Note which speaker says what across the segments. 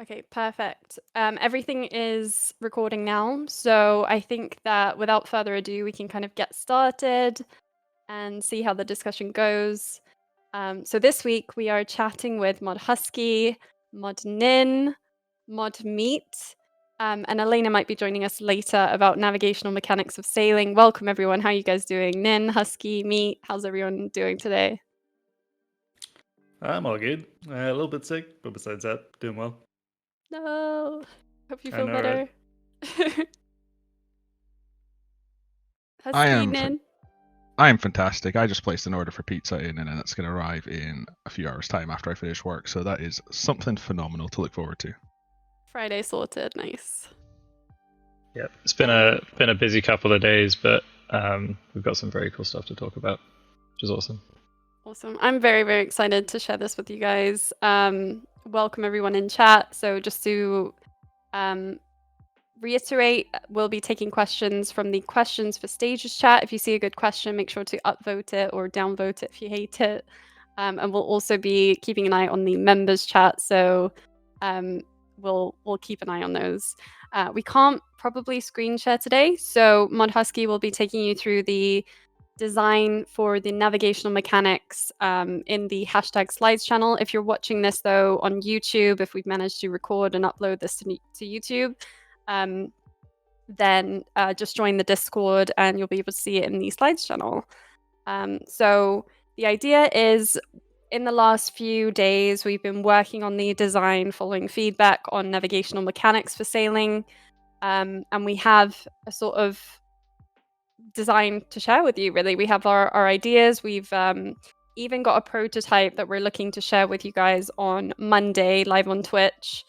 Speaker 1: Okay, perfect. Everything is recording now, so I think that without further ado, we can kind of get started and see how the discussion goes. So this week we are chatting with Mod Husky, Mod Nin, Mod Meat, and Elena might be joining us later about navigational mechanics of sailing. Welcome everyone. How are you guys doing? Nin, Husky, Meat, how's everyone doing today?
Speaker 2: I'm all good. A little bit sick, but besides that, doing well.
Speaker 1: No, hope you
Speaker 2: I
Speaker 1: feel
Speaker 2: know, right?
Speaker 1: better.
Speaker 3: I
Speaker 1: Husky,
Speaker 3: am
Speaker 1: Nin.
Speaker 3: I am fantastic. I just placed an order for pizza in, and it's going to arrive in a few hours' time after I finish work. So that is something phenomenal to look forward to.
Speaker 1: Friday sorted, nice.
Speaker 2: Yeah, it's been a busy couple of days, but we've got some very cool stuff to talk about, which is awesome.
Speaker 1: Awesome. I'm very, very excited to share this with you guys. Welcome everyone in chat. So just to reiterate, we'll be taking questions from the questions for stages chat. If you see a good question, make sure to upvote it or downvote it if you hate it. And we'll also be keeping an eye on the members chat. So we'll keep an eye on those. We can't probably screen share today, so Mod Husky will be taking you through the design for the navigational mechanics in the hashtag slides channel. If you're watching this though on YouTube, if we've managed to record and upload this to YouTube, then just join the Discord and you'll be able to see it in the slides channel. So the idea is, in the last few days, we've been working on the design following feedback on navigational mechanics for sailing. And we have a sort of design to share with you, really. We have our ideas. We've even got a prototype that we're looking to share with you guys on Monday, live on Twitch.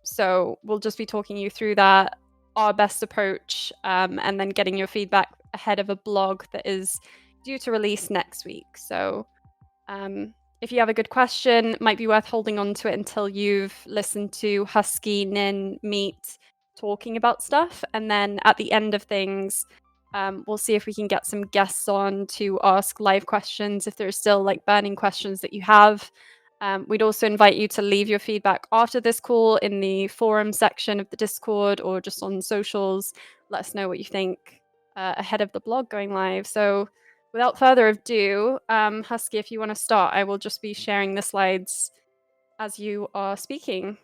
Speaker 1: So we'll just be talking you through that, our best approach, and then getting your feedback ahead of a blog that is due to release next week. So if you have a good question, it might be worth holding on to it until you've listened to Husky, Nin, Meat talking about stuff. And then at the end of things, we'll see if we can get some guests on to ask live questions if there's still like burning questions that you have. We'd also invite you to leave your feedback after this call in the forum section of the Discord or just on socials. Let us know what you think ahead of the blog going live. So without further ado, Husky, if you want to start, I will just be sharing the slides as you are speaking.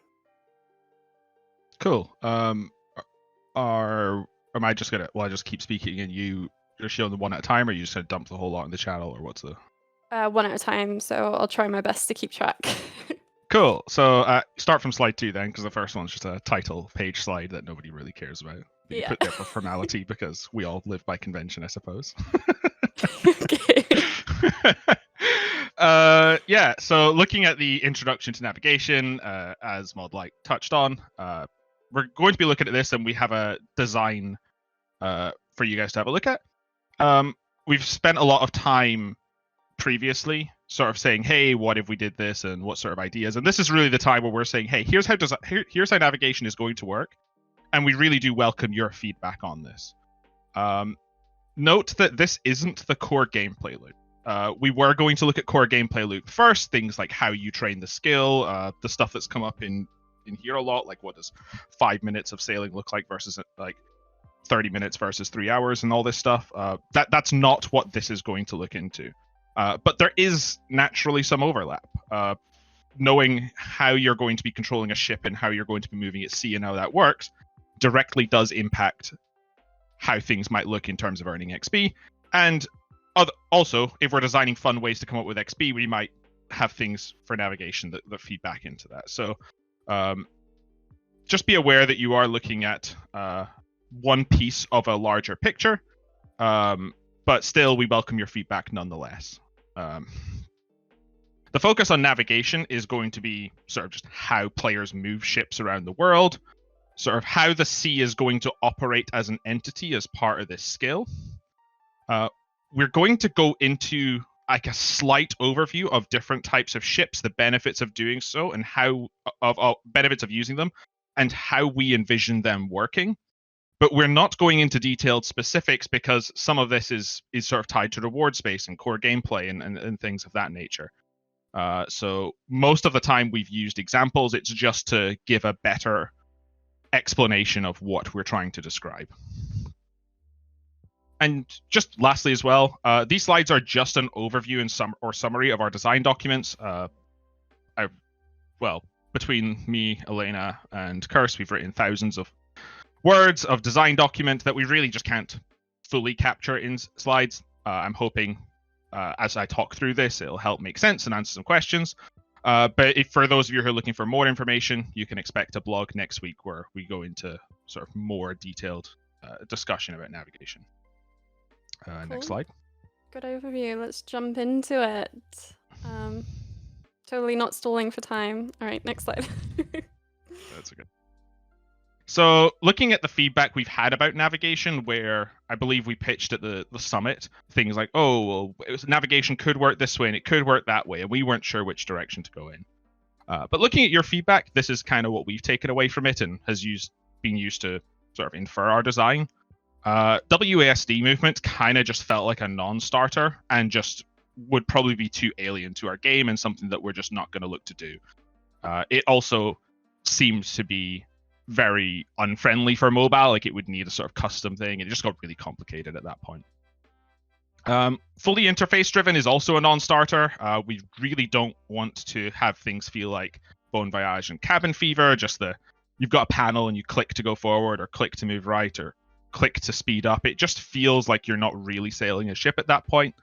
Speaker 3: Cool. Am I just gonna? Well, I just keep speaking, and you just show them one at a time, or you just gonna dump the whole lot in the channel, or what's the?
Speaker 1: One at a time, so I'll try my best to keep track.
Speaker 3: Cool. So start from slide 2 then, because the first one's just a title page slide that nobody really cares about. That you put there for formality because we all live by convention, I suppose.
Speaker 1: Okay.
Speaker 3: Yeah, so looking at the introduction to navigation, as Mod touched on, we're going to be looking at this, and we have a design for you guys to have a look at. We've spent a lot of time previously sort of saying, hey, what if we did this, and what sort of ideas, and this is really the time where we're saying, hey, here's how navigation is going to work, and we really do welcome your feedback on this. Note that this isn't the core gameplay loop. We were going to look at core gameplay loop first, things like how you train the skill, the stuff that's come up in here a lot, like what does 5 minutes of sailing look like versus like 30 minutes versus 3 hours, and all this stuff. That's not what this is going to look into. But there is naturally some overlap. Knowing how you're going to be controlling a ship and how you're going to be moving at sea and how that works directly does impact how things might look in terms of earning XP. And also, if we're designing fun ways to come up with XP, we might have things for navigation that feed back into that. So just be aware that you are looking at one piece of a larger picture, but still, we welcome your feedback nonetheless. The focus on navigation is going to be sort of just how players move ships around the world, sort of how the sea is going to operate as an entity as part of this skill. We're going to go into like a slight overview of different types of ships, the benefits of doing so, and how of benefits of using them, and how we envision them working. But we're not going into detailed specifics because some of this is sort of tied to reward space and core gameplay and things of that nature. So most of the time we've used examples. It's just to give a better explanation of what we're trying to describe. And just lastly as well, these slides are just an overview and summary of our design documents. Between me, Elena, and Curse, we've written thousands of words of design document that we really just can't fully capture in slides. I'm hoping as I talk through this, it'll help make sense and answer some questions. But for those of you who are looking for more information, you can expect a blog next week where we go into sort of more detailed discussion about navigation.
Speaker 1: Cool.
Speaker 3: Next slide.
Speaker 1: Good overview. Let's jump into it. Totally not stalling for time. All right, next slide.
Speaker 3: That's good. So looking at the feedback we've had about navigation, where I believe we pitched at the summit, things like, oh, well, navigation could work this way and it could work that way, and we weren't sure which direction to go in. But looking at your feedback, this is kind of what we've taken away from it and has been used to sort of infer our design. WASD movement kind of just felt like a non-starter and just would probably be too alien to our game and something that we're just not going to look to do. It also seems to be very unfriendly for mobile, like it would need a sort of custom thing. It just got really complicated at that point. Fully interface driven is also a non-starter. We really don't want to have things feel like Bon Voyage and Cabin Fever, just you've got a panel and you click to go forward or click to move right or click to speed up. It just feels like you're not really sailing a ship at that point.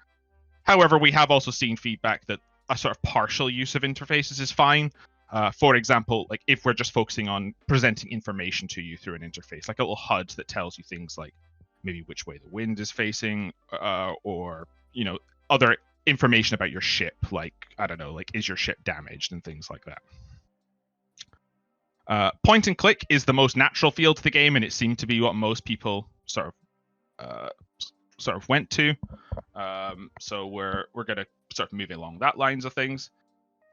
Speaker 3: However, we have also seen feedback that a sort of partial use of interfaces is fine. For example, like if we're just focusing on presenting information to you through an interface, like a little HUD that tells you things like maybe which way the wind is facing, or other information about your ship, like I don't know, like is your ship damaged and things like that. Point and click is the most natural feel to the game, and it seemed to be what most people sort of went to. So we're going to start moving along that lines of things.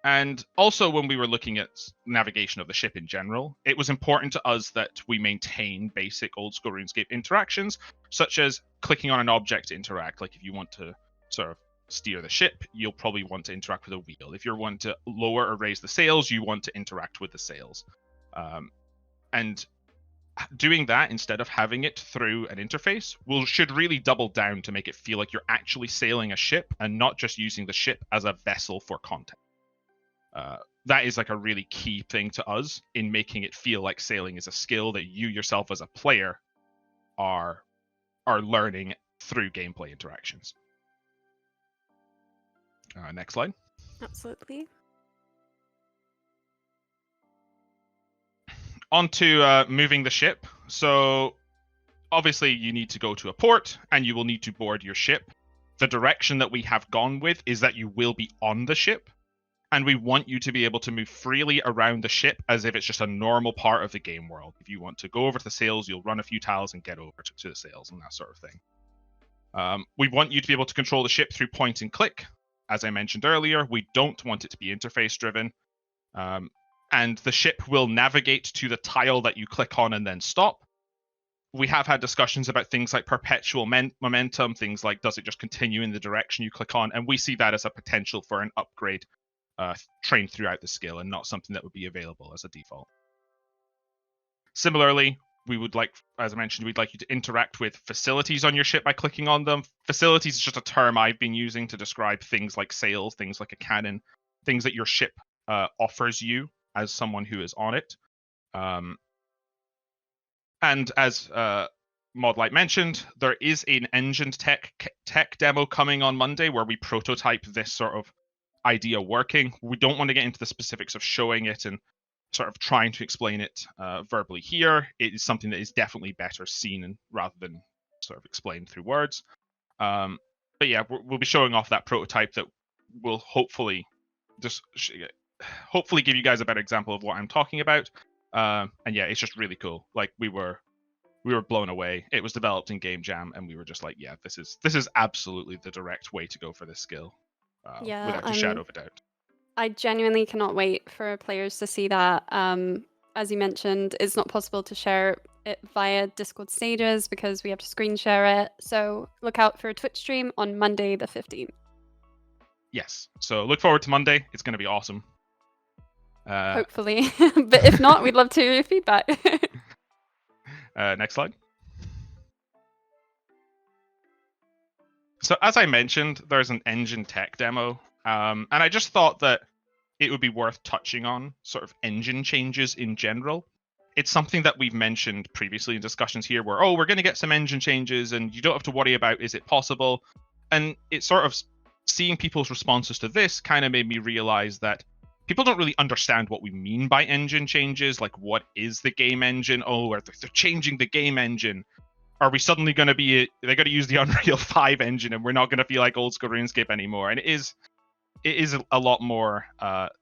Speaker 3: And also when we were looking at navigation of the ship in general, it was important to us that we maintain basic old school RuneScape interactions, such as clicking on an object to interact. Like if you want to sort of steer the ship, you'll probably want to interact with a wheel. If you want to lower or raise the sails, you want to interact with the sails. And doing that instead of having it through an interface should really double down to make it feel like you're actually sailing a ship and not just using the ship as a vessel for content. That is like a really key thing to us in making it feel like sailing is a skill that you yourself as a player are learning through gameplay interactions. Next slide.
Speaker 1: Absolutely.
Speaker 3: On to moving the ship. So obviously you need to go to a port and you will need to board your ship. The direction that we have gone with is that you will be on the ship, and we want you to be able to move freely around the ship as if it's just a normal part of the game world. If you want to go over to the sails, you'll run a few tiles and get over to the sails and that sort of thing. We want you to be able to control the ship through point and click. As I mentioned earlier, we don't want it to be interface driven. And the ship will navigate to the tile that you click on and then stop. We have had discussions about things like perpetual momentum, things like does it just continue in the direction you click on? And we see that as a potential for an upgrade trained throughout the skill and not something that would be available as a default. Similarly, we would like, as I mentioned, we'd like you to interact with facilities on your ship by clicking on them. Facilities is just a term I've been using to describe things like sails, things like a cannon, things that your ship offers you as someone who is on it. And as Modlight mentioned, there is an engine tech demo coming on Monday where we prototype this sort of idea working. We don't want to get into the specifics of showing it and sort of trying to explain it verbally here. It is something that is definitely better seen rather than sort of explained through words. But yeah, we'll be showing off that prototype that will hopefully give you guys a better example of what I'm talking about. And yeah, it's just really cool. Like we were blown away. It was developed in Game Jam, and we were just like, yeah, this is absolutely the direct way to go for this skill. Without a shadow of a doubt.
Speaker 1: I genuinely cannot wait for players to see that. As you mentioned, it's not possible to share it via Discord stages because we have to screen share it. So look out for a Twitch stream on Monday the 15th.
Speaker 3: yes. So look forward to Monday. It's going to be awesome.
Speaker 1: Hopefully. But if not, we'd love to hear your feedback.
Speaker 3: Next slide. So as I mentioned, there's an engine tech demo. And I just thought that it would be worth touching on sort of engine changes in general. It's something that we've mentioned previously in discussions here where, we're going to get some engine changes and you don't have to worry about, is it possible? And it's sort of seeing people's responses to this kind of made me realize that people don't really understand what we mean by engine changes. Like, what is the game engine? They're changing the game engine. Are we suddenly going to be, they're going to use the Unreal 5 engine and we're not going to feel like Old School RuneScape anymore? And it is a lot more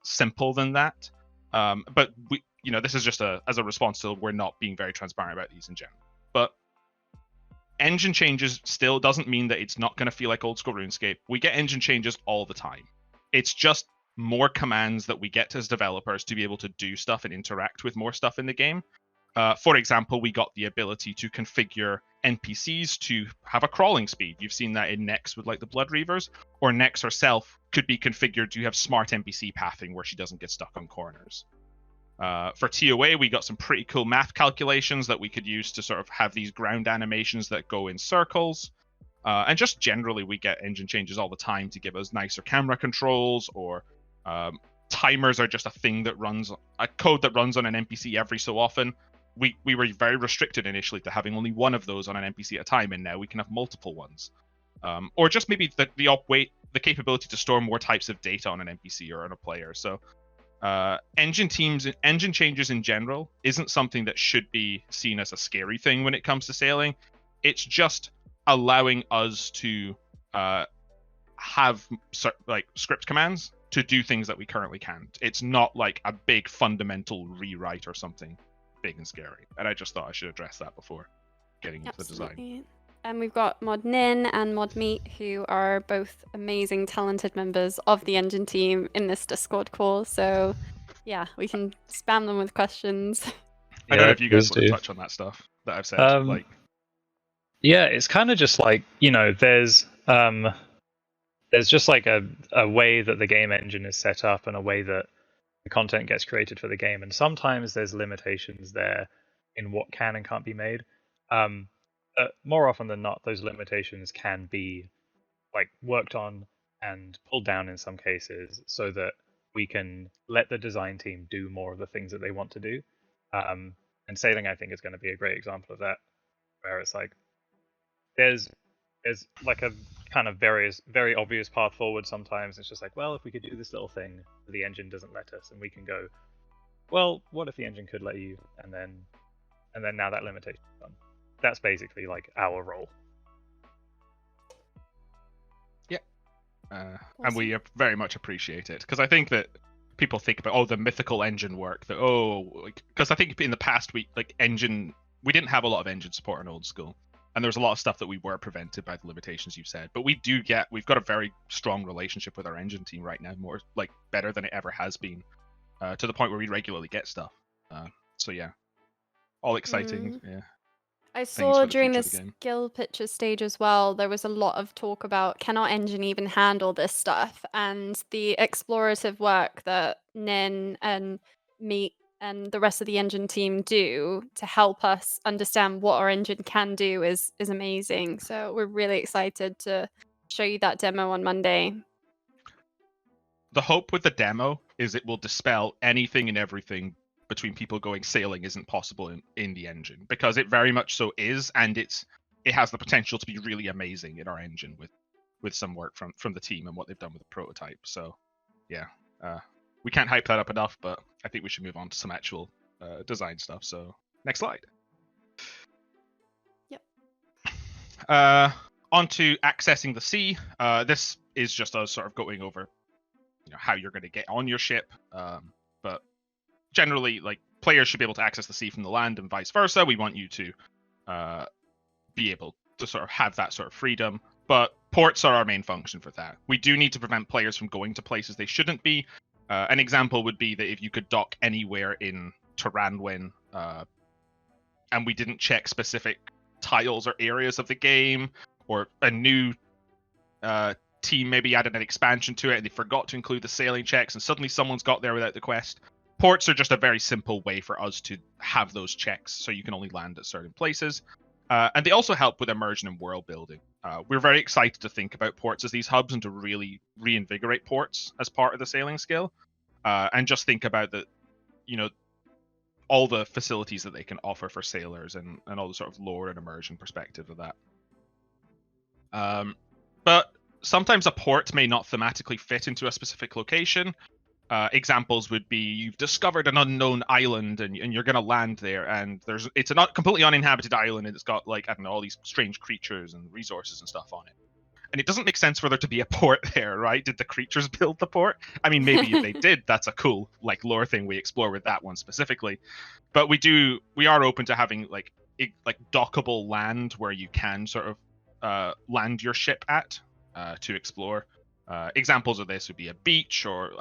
Speaker 3: simple than that. But we, this is just as a response to we're not being very transparent about these in general. But engine changes still doesn't mean that it's not going to feel like Old School RuneScape. We get engine changes all the time. It's just more commands that we get as developers to be able to do stuff and interact with more stuff in the game. For example, we got the ability to configure NPCs to have a crawling speed. You've seen that in Nex with like the Blood Reavers, or Nex herself could be configured to have smart NPC pathing where she doesn't get stuck on corners. For TOA, we got some pretty cool math calculations that we could use to sort of have these ground animations that go in circles. And just generally, we get engine changes all the time to give us nicer camera controls, or timers are just a thing that runs, a code that runs on an NPC every so often. We were very restricted initially to having only one of those on an NPC at a time, and now we can have multiple ones. Or just maybe the capability to store more types of data on an NPC or on a player. So engine changes in general isn't something that should be seen as a scary thing when it comes to sailing. It's just allowing us to have like script commands to do things that we currently can't. It's not like a big fundamental rewrite or something big and scary. And I just thought I should address that before getting into the design.
Speaker 1: And we've got Mod Nin and Mod Meat, who are both amazing, talented members of the engine team in this Discord call. So yeah, we can spam them with questions.
Speaker 3: I don't know if you guys want to touch on that stuff that I've said.
Speaker 2: Yeah, it's kind of just like, there's just like a way that the game engine is set up and a way that the content gets created for the game. And sometimes there's limitations there in what can and can't be made. More often than not, those limitations can be like worked on and pulled down in some cases so that we can let the design team do more of the things that they want to do. And sailing, I think, is going to be a great example of that, where it's like there's like a kind of very obvious path forward sometimes. It's just like, well, if we could do this little thing, the engine doesn't let us, and we can go, well, what if the engine could let you? And then now that limitation is done. That's basically like our role.
Speaker 3: Yeah. And we very much appreciate it, because I think that people think about the mythical engine work that because I think in the past we didn't have a lot of engine support in Old School. And there's a lot of stuff that we were prevented by the limitations you've said. But we've got a very strong relationship with our engine team right now, more like better than it ever has been, to the point where we regularly get stuff. So yeah, all exciting. Yeah.
Speaker 1: I saw during the skill picture stage as well, there was a lot of talk about, can our engine even handle this stuff? And the explorative work that Nin and Meat and the rest of the engine team do to help us understand what our engine can do is amazing. So we're really excited to show you that demo on Monday.
Speaker 3: The hope with the demo is it will dispel anything and everything between people going sailing isn't possible in the engine, because it very much so is, and it has the potential to be really amazing in our engine with some work from the team and what they've done with the prototype. So yeah, we can't hype that up enough, but I think we should move on to some actual design stuff. So next slide.
Speaker 1: Yep.
Speaker 3: On to accessing the sea. This is just us sort of going over how you're going to get on your ship, but generally, like, players should be able to access the sea from the land and vice versa. We want you to be able to sort of have that sort of freedom, but ports are our main function for that. We do need to prevent players from going to places they shouldn't be. An example would be that if you could dock anywhere in Taranwin, and we didn't check specific tiles or areas of the game, or a new team maybe added an expansion to it and they forgot to include the sailing checks, and suddenly someone's got there without the quest. Ports are just a very simple way for us to have those checks, so you can only land at certain places. And they also help with immersion and world building. We're very excited to think about ports as these hubs and to really reinvigorate ports as part of the sailing skill. And just think about the, all the facilities that they can offer for sailors and all the sort of lore and immersion perspective of that. But sometimes a port may not thematically fit into a specific location. Examples would be you've discovered an unknown island and you're going to land there, and it's a not completely uninhabited island, and it's got all these strange creatures and resources and stuff on it. And it doesn't make sense for there to be a port there, right? Did the creatures build the port? I mean, maybe if they did, that's a cool lore thing we explore with that one specifically. But we are open to having like dockable land where you can sort of land your ship at to explore. Examples of this would be a beach, or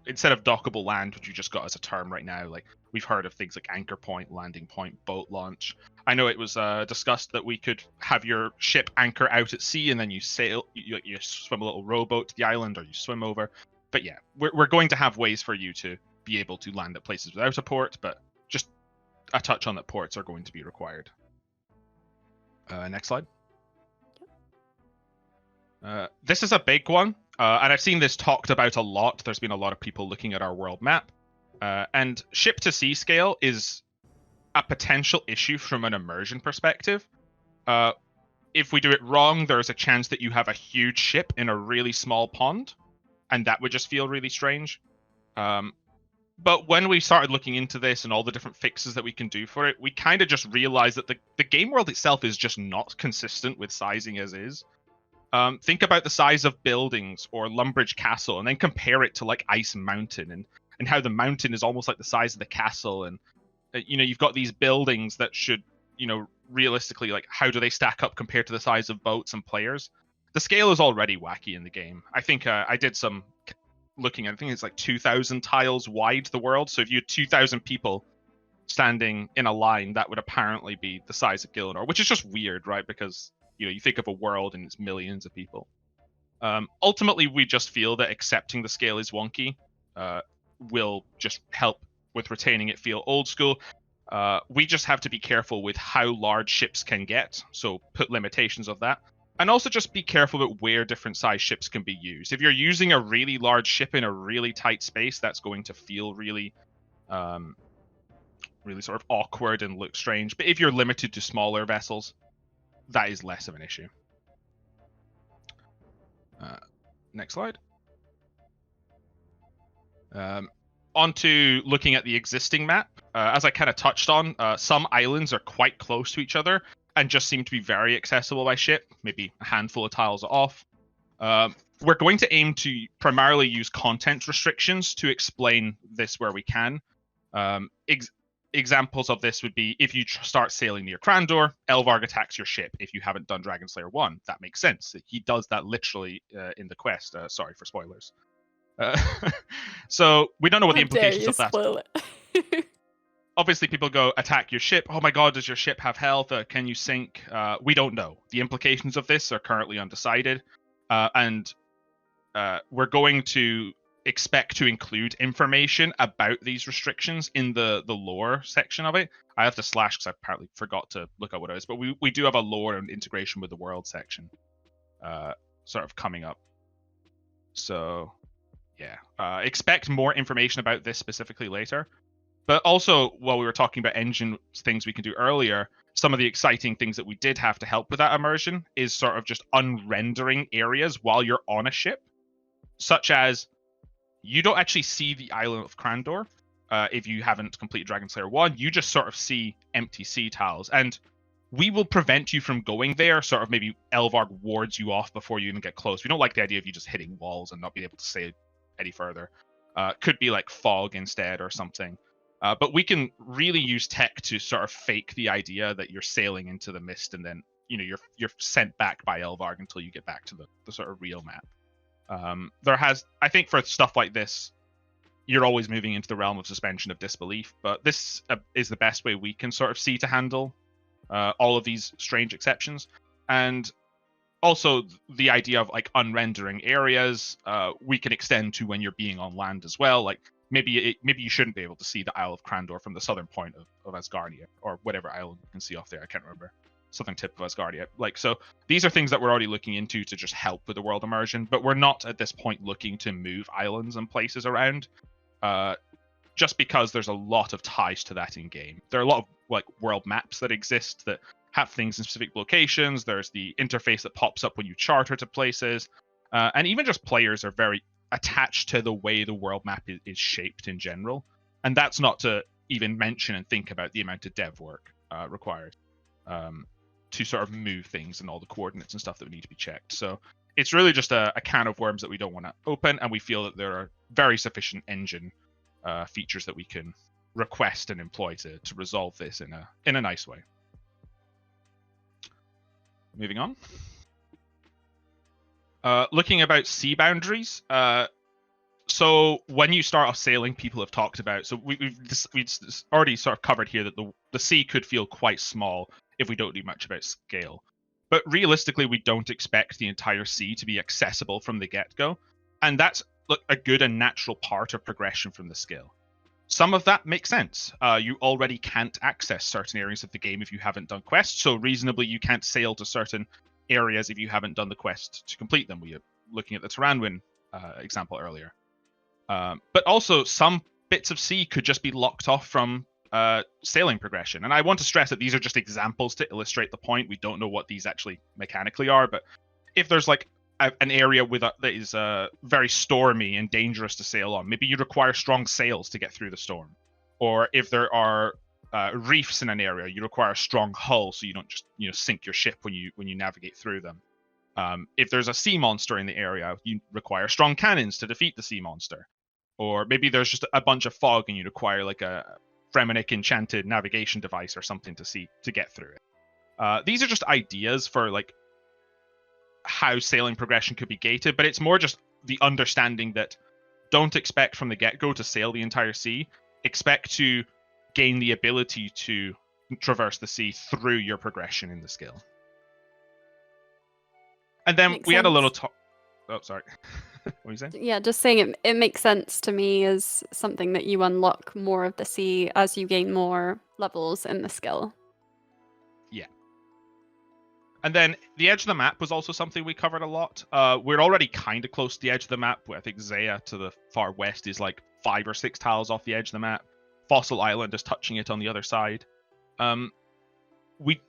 Speaker 3: instead of dockable land, which you just got as a term right now, we've heard of things like anchor point, landing point, boat launch. I know it was discussed that we could have your ship anchor out at sea and then you sail, you swim a little rowboat to the island, or you swim over. But yeah, we're going to have ways for you to be able to land at places without a port, but just a touch on that ports are going to be required. Next slide. This is a big one. And I've seen this talked about a lot. There's been a lot of people looking at our world map. And ship to sea scale is a potential issue from an immersion perspective. If we do it wrong, there's a chance that you have a huge ship in a really small pond, and that would just feel really strange. But when we started looking into this and all the different fixes that we can do for it, we kind of just realized that the game world itself is just not consistent with sizing as is. Think about the size of buildings or Lumbridge Castle, and then compare it to Ice Mountain, and how the mountain is almost like the size of the castle, and you've got these buildings that should, realistically, how do they stack up compared to the size of boats and players? The scale is already wacky in the game. I think I did some looking at, I think it's 2,000 tiles wide, the world. So if you had 2,000 people standing in a line, that would apparently be the size of Gielinor, which is just weird, right? Because you think of a world and it's millions of people. Ultimately, we just feel that accepting the scale is wonky will just help with retaining it feel old school. We just have to be careful with how large ships can get, so put limitations of that. And also just be careful about where different size ships can be used. If you're using a really large ship in a really tight space, that's going to feel really sort of awkward and look strange. But if you're limited to smaller vessels, that is less of an issue. Next slide. On to looking at the existing map. As I kind of touched on, some islands are quite close to each other and just seem to be very accessible by ship, maybe a handful of tiles off. We're going to aim to primarily use content restrictions to explain this where we can. Examples of this would be if you start sailing near Crandor, Elvarg attacks your ship if you haven't done Dragonslayer 1. That makes sense. He does that literally in the quest. Sorry for spoilers. So we don't know what the implications of that are. Obviously, people go, attack your ship. Oh my god, does your ship have health? Can you sink? We don't know. The implications of this are currently undecided. And we're going to expect to include information about these restrictions in the lore section of it. I have to slash because I apparently forgot to look at what it is, but we do have a lore and integration with the world section sort of coming up. So yeah, expect more information about this specifically later. But also, while we were talking about engine things we can do earlier, some of the exciting things that we did have to help with that immersion is sort of just unrendering areas while you're on a ship, such as you don't actually see the island of Crandor if you haven't completed Dragonslayer 1. You just sort of see empty sea tiles. And we will prevent you from going there. Sort of maybe Elvarg wards you off before you even get close. We don't like the idea of you just hitting walls and not being able to sail any further. Could be like fog instead or something. But we can really use tech to sort of fake the idea that you're sailing into the mist and then you're sent back by Elvarg until you get back to the sort of real map. I think for stuff like this, you're always moving into the realm of suspension of disbelief, but this is the best way we can sort of see to handle all of these strange exceptions. And also the idea of like unrendering areas, we can extend to when you're being on land as well. Like maybe you shouldn't be able to see the Isle of Crandor from the southern point of Asgardia, or whatever island you can see off there. I can't remember. Southern tip of Asgardia. Like, so these are things that we're already looking into to just help with the world immersion, but we're not at this point looking to move islands and places around. Just because there's a lot of ties to that in game. There are a lot of like world maps that exist that have things in specific locations. There's the interface that pops up when you charter to places, and even just players are very attached to the way the world map is shaped in general. And that's not to even mention and think about the amount of dev work required to sort of move things and all the coordinates and stuff that would need to be checked. So it's really just a can of worms that we don't want to open, and we feel that there are very sufficient engine features that we can request and employ to resolve this in a nice way. Moving on. Looking about sea boundaries. So when you start off sailing, people have talked about, so we've already sort of covered here that the sea could feel quite small if we don't do much about scale. But realistically, we don't expect the entire sea to be accessible from the get-go. And that's a good and natural part of progression from the scale. Some of that makes sense. You already can't access certain areas of the game if you haven't done quests, so reasonably you can't sail to certain areas if you haven't done the quest to complete them. We were looking at the Taranwin example earlier. But also, some bits of sea could just be locked off from sailing progression. And I want to stress that these are just examples to illustrate the point. We don't know what these actually mechanically are, but if there's like an area that is very stormy and dangerous to sail on, maybe you require strong sails to get through the storm. Or if there are reefs in an area, you require a strong hull so you don't just sink your ship when you navigate through them. If there's a sea monster in the area, you require strong cannons to defeat the sea monster. Or maybe there's just a bunch of fog and you require like a Fremenic enchanted navigation device or something to get through it. These are just ideas for like how sailing progression could be gated, but it's more just the understanding that don't expect from the get-go to sail the entire sea. Expect to gain the ability to traverse the sea through your progression in the skill. And then we had a little talk. Oh, sorry. What were you saying?
Speaker 1: Yeah, just saying it makes sense to me as something that you unlock more of the sea as you gain more levels in the skill.
Speaker 3: Yeah. And then the edge of the map was also something we covered a lot. We're already kind of close to the edge of the map. I think Zaya to the far west is like 5 or 6 tiles off the edge of the map. Fossil Island is touching it on the other side. We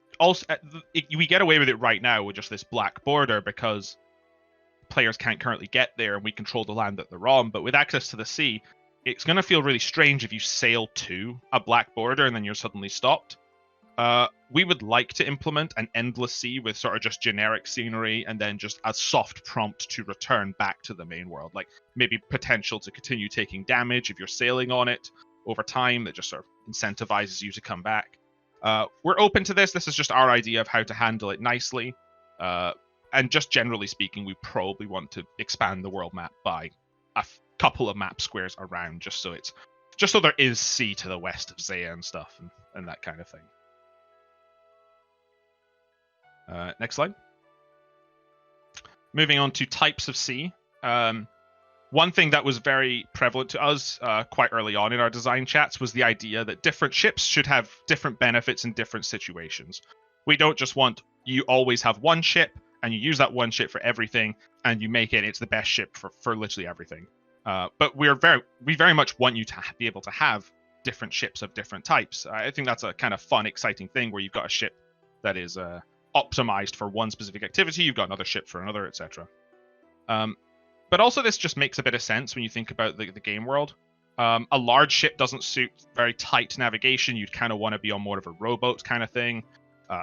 Speaker 3: get away with it right now with just this black border because players can't currently get there and we control the land that they're on. But with access to the sea, it's going to feel really strange if you sail to a black border and then you're suddenly stopped. We would like to implement an endless sea with sort of just generic scenery and then just a soft prompt to return back to the main world. Like maybe potential to continue taking damage if you're sailing on it over time that just sort of incentivizes you to come back. We're open to this. This is just our idea of how to handle it nicely. And just generally speaking, we probably want to expand the world map by a couple of map squares around just so there is sea to the west of Zaya and stuff and that kind of thing. Next slide. Moving on to types of sea. One thing that was very prevalent to us quite early on in our design chats was the idea that different ships should have different benefits in different situations. We don't just want you always have one ship and you use that one ship for everything and you make it's the best ship for literally everything. But we very much want you to be able to have different ships of different types. I think that's a kind of fun, exciting thing where you've got a ship that is optimized for one specific activity, you've got another ship for another, etc. But also this just makes a bit of sense when you think about the game world. A large ship doesn't suit very tight navigation. You'd kind of want to be on more of a rowboat kind of thing.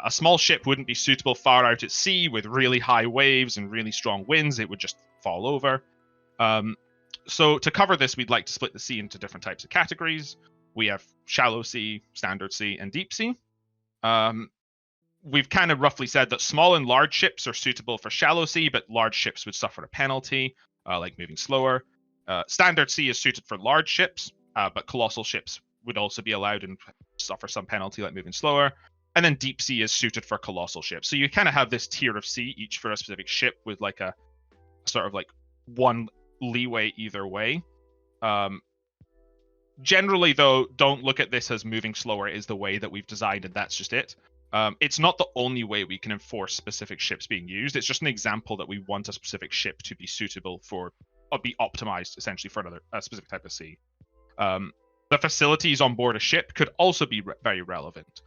Speaker 3: A small ship wouldn't be suitable far out at sea with really high waves and really strong winds. It would just fall over. So to cover this, we'd like to split the sea into different types of categories. We have shallow sea, standard sea, and deep sea. We've kind of roughly said that small and large ships are suitable for shallow sea, but large ships would suffer a penalty, like moving slower. Standard sea is suited for large ships, but colossal ships would also be allowed and suffer some penalty, like moving slower. And then deep sea is suited for colossal ships. So you kind of have this tier of sea, each for a specific ship, with like a sort of like one leeway either way. Generally, though, don't look at this as moving slower is the way that we've designed, and that's just it. It's not the only way we can enforce specific ships being used. It's just an example that we want a specific ship to be suitable for, or be optimized essentially for a specific type of sea. The facilities on board a ship could also be very relevant.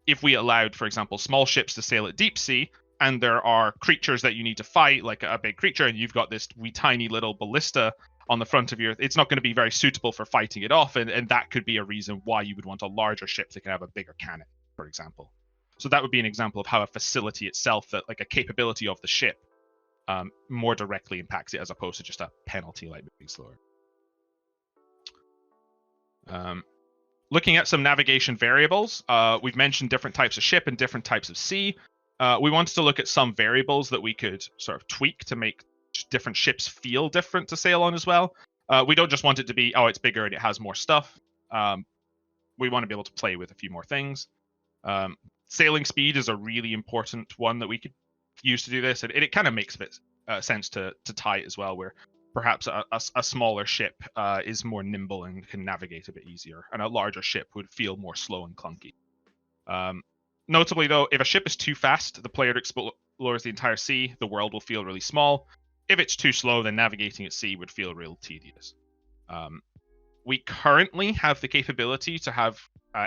Speaker 3: If we allowed, for example, small ships to sail at deep sea, and there are creatures that you need to fight, like a big creature, and you've got this wee tiny little ballista on the front of your, it's not going to be very suitable for fighting it off, and that could be a reason why you would want a larger ship that can have a bigger cannon, for example. So that would be an example of how a facility itself, that like a capability of the ship, more directly impacts it, as opposed to just a penalty like moving slower. Looking at some navigation variables, we've mentioned different types of ship and different types of sea. We wanted to look at some variables that we could sort of tweak to make different ships feel different to sail on as well. We don't just want it to be, oh, it's bigger and it has more stuff. We want to be able to play with a few more things. Sailing speed is a really important one that we could use to do this. And it kind of makes a bit sense to tie it as well, where perhaps a smaller ship is more nimble and can navigate a bit easier, and a larger ship would feel more slow and clunky. Notably, though, if a ship is too fast, the player explores the entire sea, the world will feel really small. If it's too slow, then navigating at sea would feel real tedious. We currently have the capability to have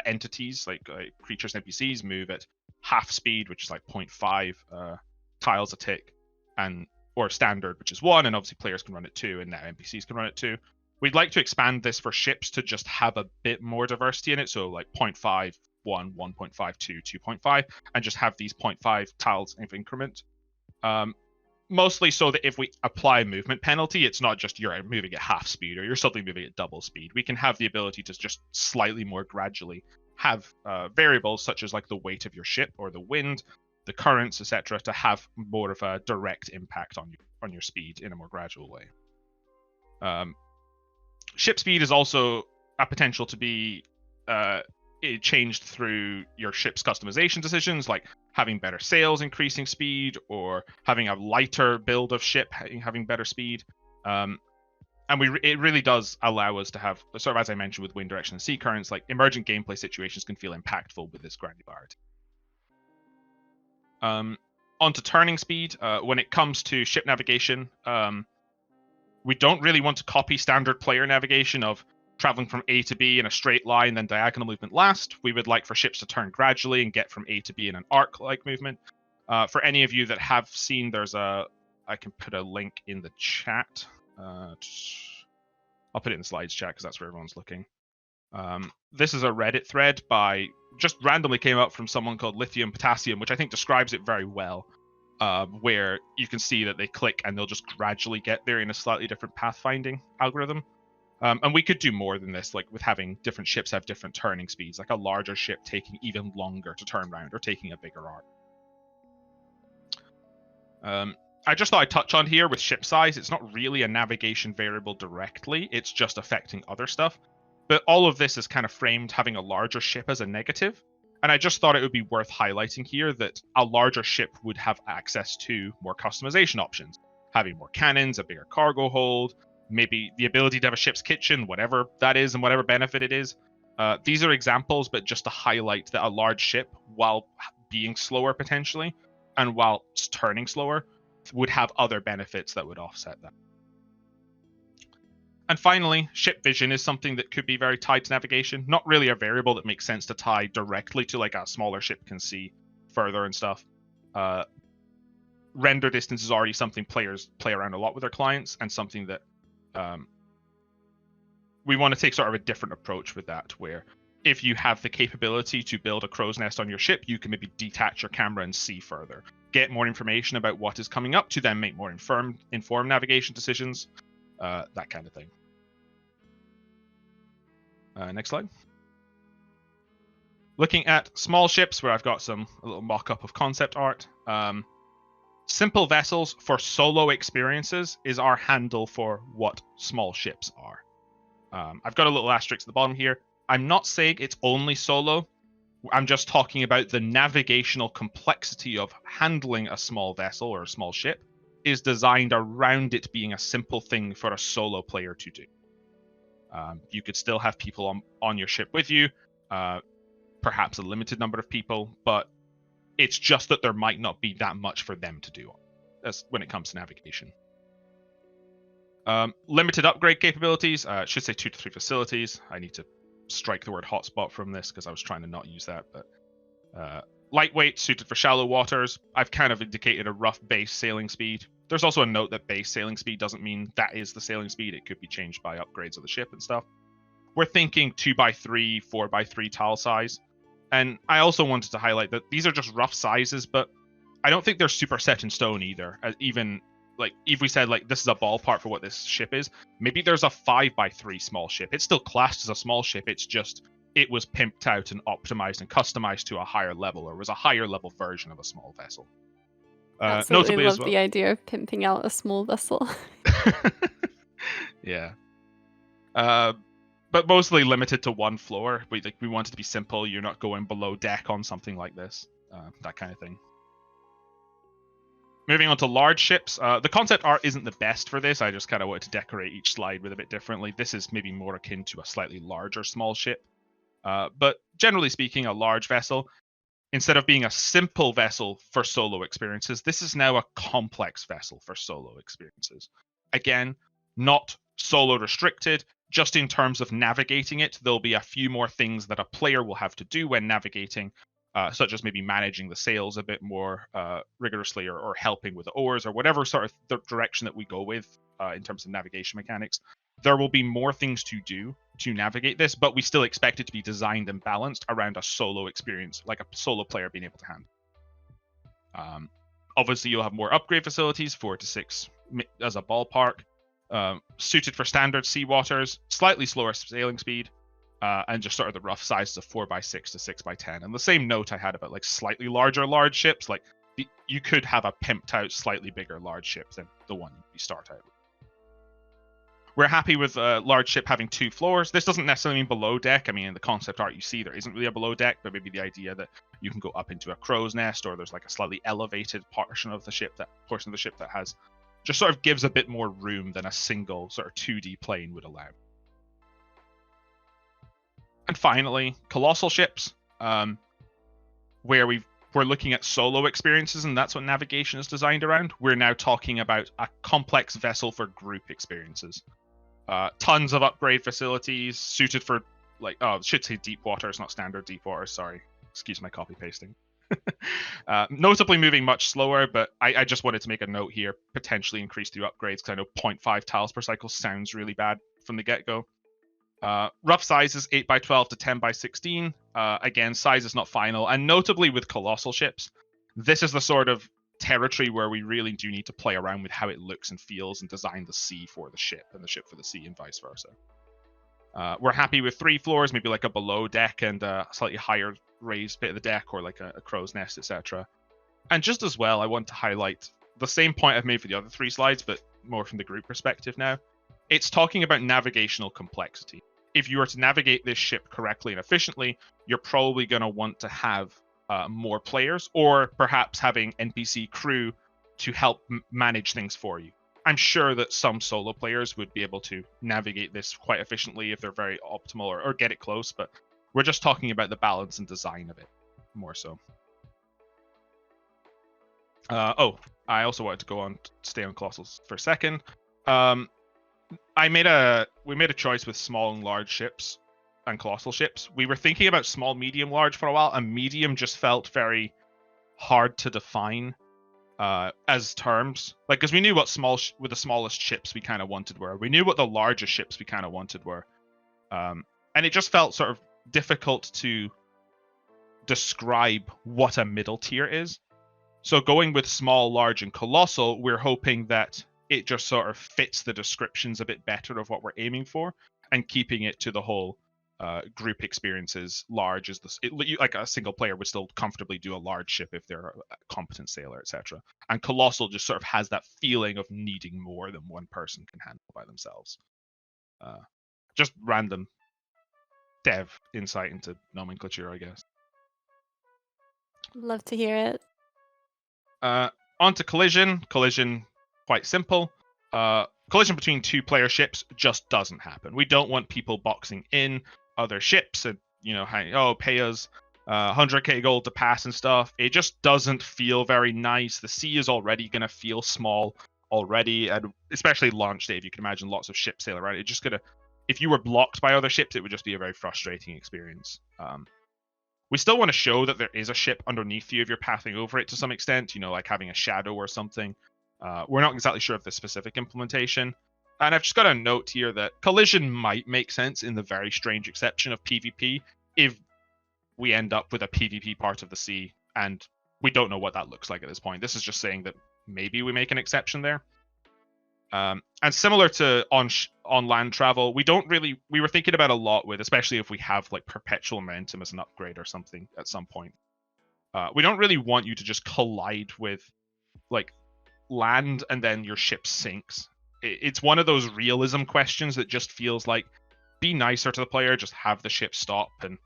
Speaker 3: entities like creatures and NPCs move at half speed, which is like 0.5 tiles a tick, or standard, which is 1, and obviously players can run it 2, and now NPCs can run it 2. We'd like to expand this for ships to just have a bit more diversity in it, so like 0.5, 1, 1.5, 2, 2.5, and just have these 0.5 tiles of increment. Mostly so that if we apply movement penalty, it's not just you're moving at half speed or you're suddenly moving at double speed. We can have the ability to just slightly more gradually have variables such as like the weight of your ship or the wind, the currents, etc., to have more of a direct impact on your speed in a more gradual way. Ship speed is also a potential to be changed through your ship's customization decisions, like having better sails increasing speed, or having a lighter build of ship having better speed. And it really does allow us to have, sort of as I mentioned with wind direction and sea currents, like emergent gameplay situations can feel impactful with this granularity. Onto turning speed. When it comes to ship navigation, we don't really want to copy standard player navigation of traveling from A to B in a straight line, then diagonal movement last. We would like for ships to turn gradually and get from A to B in an arc-like movement. For any of you that have seen, I can put a link in the chat. I'll put it in the slides chat because that's where everyone's looking. This is a Reddit thread just randomly came up from someone called Lithium Potassium, which I think describes it very well, where you can see that they click and they'll just gradually get there in a slightly different pathfinding algorithm. And we could do more than this, like with having different ships have different turning speeds, like a larger ship taking even longer to turn around or taking a bigger arc. I just thought I'd touch on here with ship size. It's not really a navigation variable directly. It's just affecting other stuff. But all of this is kind of framed having a larger ship as a negative. And I just thought it would be worth highlighting here that a larger ship would have access to more customization options, having more cannons, a bigger cargo hold, maybe the ability to have a ship's kitchen, whatever that is and whatever benefit it is. These are examples, but just to highlight that a large ship, while being slower potentially, and while turning slower, would have other benefits that would offset that. And finally, ship vision is something that could be very tied to navigation. Not really a variable that makes sense to tie directly to, like a smaller ship can see further and stuff. Render distance is already something players play around a lot with their clients, and something that we want to take sort of a different approach with that, where if you have the capability to build a crow's nest on your ship, you can maybe detach your camera and see further, get more information about what is coming up to then make more informed navigation decisions, that kind of thing. Next slide. Looking at small ships, where I've got a little mock-up of concept art. Simple vessels for solo experiences is our handle for what small ships are. I've got a little asterisk at the bottom here. I'm not saying it's only solo. I'm just talking about the navigational complexity of handling a small vessel or a small ship is designed around it being a simple thing for a solo player to do. You could still have people on your ship with you, perhaps a limited number of people, but it's just that there might not be that much for them to do when it comes to navigation. Limited upgrade capabilities, should say 2 to 3 facilities. I need to strike the word hotspot from this because I was trying to not use that, but lightweight, suited for shallow waters. I've kind of indicated a rough base sailing speed. There's also a note that base sailing speed doesn't mean that is the sailing speed. It could be changed by upgrades of the ship and stuff. We're thinking 2x3, 4x3 tile size. And I also wanted to highlight that these are just rough sizes, but I don't think they're super set in stone either. Even like if we said like this is a ballpark for what this ship is, maybe there's a 5x3 small ship. It's still classed as a small ship. It's just it was pimped out and optimized and customized to a higher level, or was a higher level version of a small vessel.
Speaker 1: Absolutely
Speaker 3: notably
Speaker 1: love
Speaker 3: as well,
Speaker 1: the idea of pimping out a small vessel.
Speaker 3: Yeah. But mostly limited to one floor. We want it to be simple. You're not going below deck on something like this. That kind of thing. Moving on to large ships. The concept art isn't the best for this. I just kind of wanted to decorate each slide with a bit differently. This is maybe more akin to a slightly larger small ship. But generally speaking, a large vessel, instead of being a simple vessel for solo experiences, this is now a complex vessel for solo experiences. Again, not solo restricted, just in terms of navigating it. There'll be a few more things that a player will have to do when navigating, such as maybe managing the sails a bit more rigorously, or helping with the oars, or whatever sort of the direction that we go with in terms of navigation mechanics. There will be more things to do to navigate this, but we still expect it to be designed and balanced around a solo experience, like a solo player being able to handle. Obviously, you'll have more upgrade facilities, 4 to 6 as a ballpark, suited for standard sea waters, slightly slower sailing speed, and just sort of the rough sizes of 4x6 to 6x10. And the same note I had about like slightly larger large ships, like you could have a pimped out slightly bigger large ship than the one you start out with. We're happy with a large ship having 2 floors. This doesn't necessarily mean below deck. I mean, in the concept art you see, there isn't really a below deck, but maybe the idea that you can go up into a crow's nest, or there's like a slightly elevated portion of the ship that has just sort of gives a bit more room than a single sort of 2D plane would allow. And finally, Colossal Ships, where we're looking at solo experiences, and that's what navigation is designed around. We're now talking about a complex vessel for group experiences. Tons of upgrade facilities suited for should say deep waters, not standard deep waters. Sorry, excuse my copy pasting. Notably moving much slower, but I just wanted to make a note here, potentially increase through upgrades, because I know 0.5 tiles per cycle sounds really bad from the get-go. Rough sizes 8x12 to 10x16. Again, size is not final, and notably with Colossal Ships, this is the sort of territory where we really do need to play around with how it looks and feels, and design the sea for the ship and the ship for the sea, and vice versa. We're happy with 3 floors, maybe like a below deck and a slightly higher raised bit of the deck, or like a crow's nest, etc. And just as well, I want to highlight the same point I've made for the other 3 slides, but more from the group perspective now. It's talking about navigational complexity. If you were to navigate this ship correctly and efficiently, you're probably going to want to have more players, or perhaps having NPC crew to help manage things for you. I'm sure that some solo players would be able to navigate this quite efficiently if they're very optimal, or get it close, but we're just talking about the balance and design of it more so. I also wanted to go on to stay on Colossals for a second. We made a choice with small and large ships and Colossal Ships. We were thinking about small, medium, large for a while, and medium just felt very hard to define as terms. Like, because we knew what with the smallest ships we kind of wanted were. We knew what the largest ships we kind of wanted were. And it just felt sort of difficult to describe what a middle tier is. So going with small, large, and colossal, we're hoping that it just sort of fits the descriptions a bit better of what we're aiming for, and keeping it to the whole group experiences. Large is like a single player would still comfortably do a large ship if they're a competent sailor, etc. And colossal just sort of has that feeling of needing more than one person can handle by themselves. Just random dev insight into nomenclature, I guess.
Speaker 1: Love to hear it.
Speaker 3: Onto collision. Collision, quite simple. Collision between two-player ships just doesn't happen. We don't want people boxing in other ships and, pay us 100k gold to pass and stuff. It just doesn't feel very nice. The sea is already going to feel small already, and especially launch day, if you can imagine lots of ships sail around. It's just going to, if you were blocked by other ships, it would just be a very frustrating experience. We still want to show that there is a ship underneath you if you're pathing over it to some extent, like having a shadow or something. We're not exactly sure of the specific implementation. And I've just got a note here that collision might make sense in the very strange exception of PvP if we end up with a PvP part of the sea, and we don't know what that looks like at this point. This is just saying that maybe we make an exception there. And similar to on land travel, we were thinking about a lot with, especially if we have like perpetual momentum as an upgrade or something at some point. We don't really want you to just collide with like land and then your ship sinks. It's one of those realism questions that just feels like, be nicer to the player, just have the ship stop and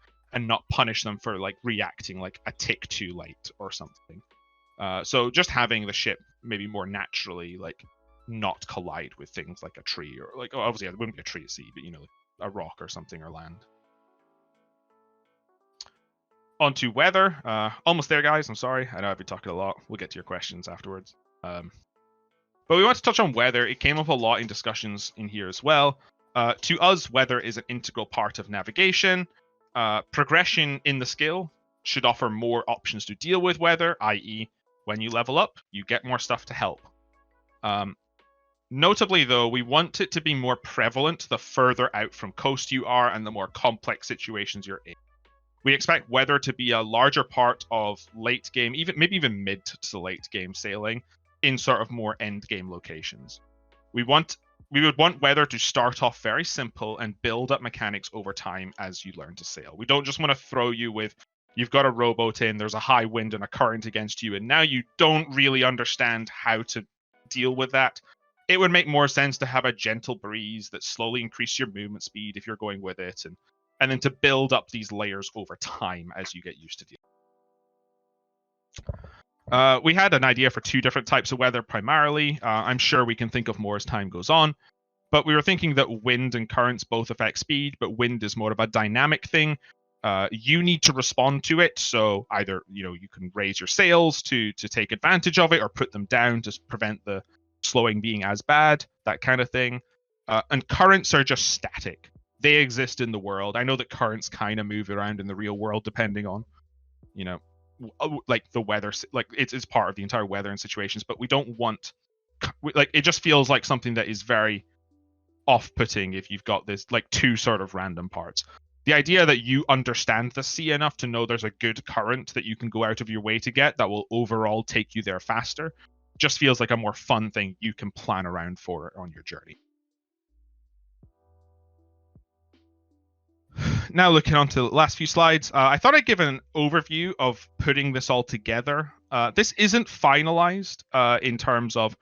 Speaker 3: not punish them for like reacting like a tick too late or something. So just having the ship maybe more naturally like not collide with things like a tree or like, obviously it wouldn't be a tree at sea, but like a rock or something or land. Onto weather. Almost there, guys. I'm sorry. I know I've been talking a lot. We'll get to your questions afterwards. But we want to touch on weather. It came up a lot in discussions in here as well. To us, weather is an integral part of navigation. Progression in the skill should offer more options to deal with weather, i.e. when you level up, you get more stuff to help. Notably, though, we want it to be more prevalent the further out from coast you are and the more complex situations you're in. We expect weather to be a larger part of late game, maybe even mid to late game sailing in sort of more end game locations. We would want weather to start off very simple and build up mechanics over time as you learn to sail. We don't just want to throw you with, you've got a rowboat in, there's a high wind and a current against you, and now you don't really understand how to deal with that. It would make more sense to have a gentle breeze that slowly increase your movement speed if you're going with it, and then to build up these layers over time as you get used to dealing. We had an idea for 2 different types of weather primarily. I'm sure we can think of more as time goes on, but we were thinking that wind and currents both affect speed, but wind is more of a dynamic thing. You need to respond to it, so either you can raise your sails to take advantage of it or put them down to prevent the slowing being as bad, that kind of thing. And currents are just static. They exist in the world. I know that currents kind of move around in the real world depending on, like the weather, like it's part of the entire weather and situations, but we don't want, like, it just feels like something that is very off-putting if you've got this like 2 sort of random parts. The idea that you understand the sea enough to know there's a good current that you can go out of your way to get that will overall take you there faster just feels like a more fun thing you can plan around for on your journey. Now looking on to the last few slides, I thought I'd give an overview of putting this all together. This isn't finalized in terms of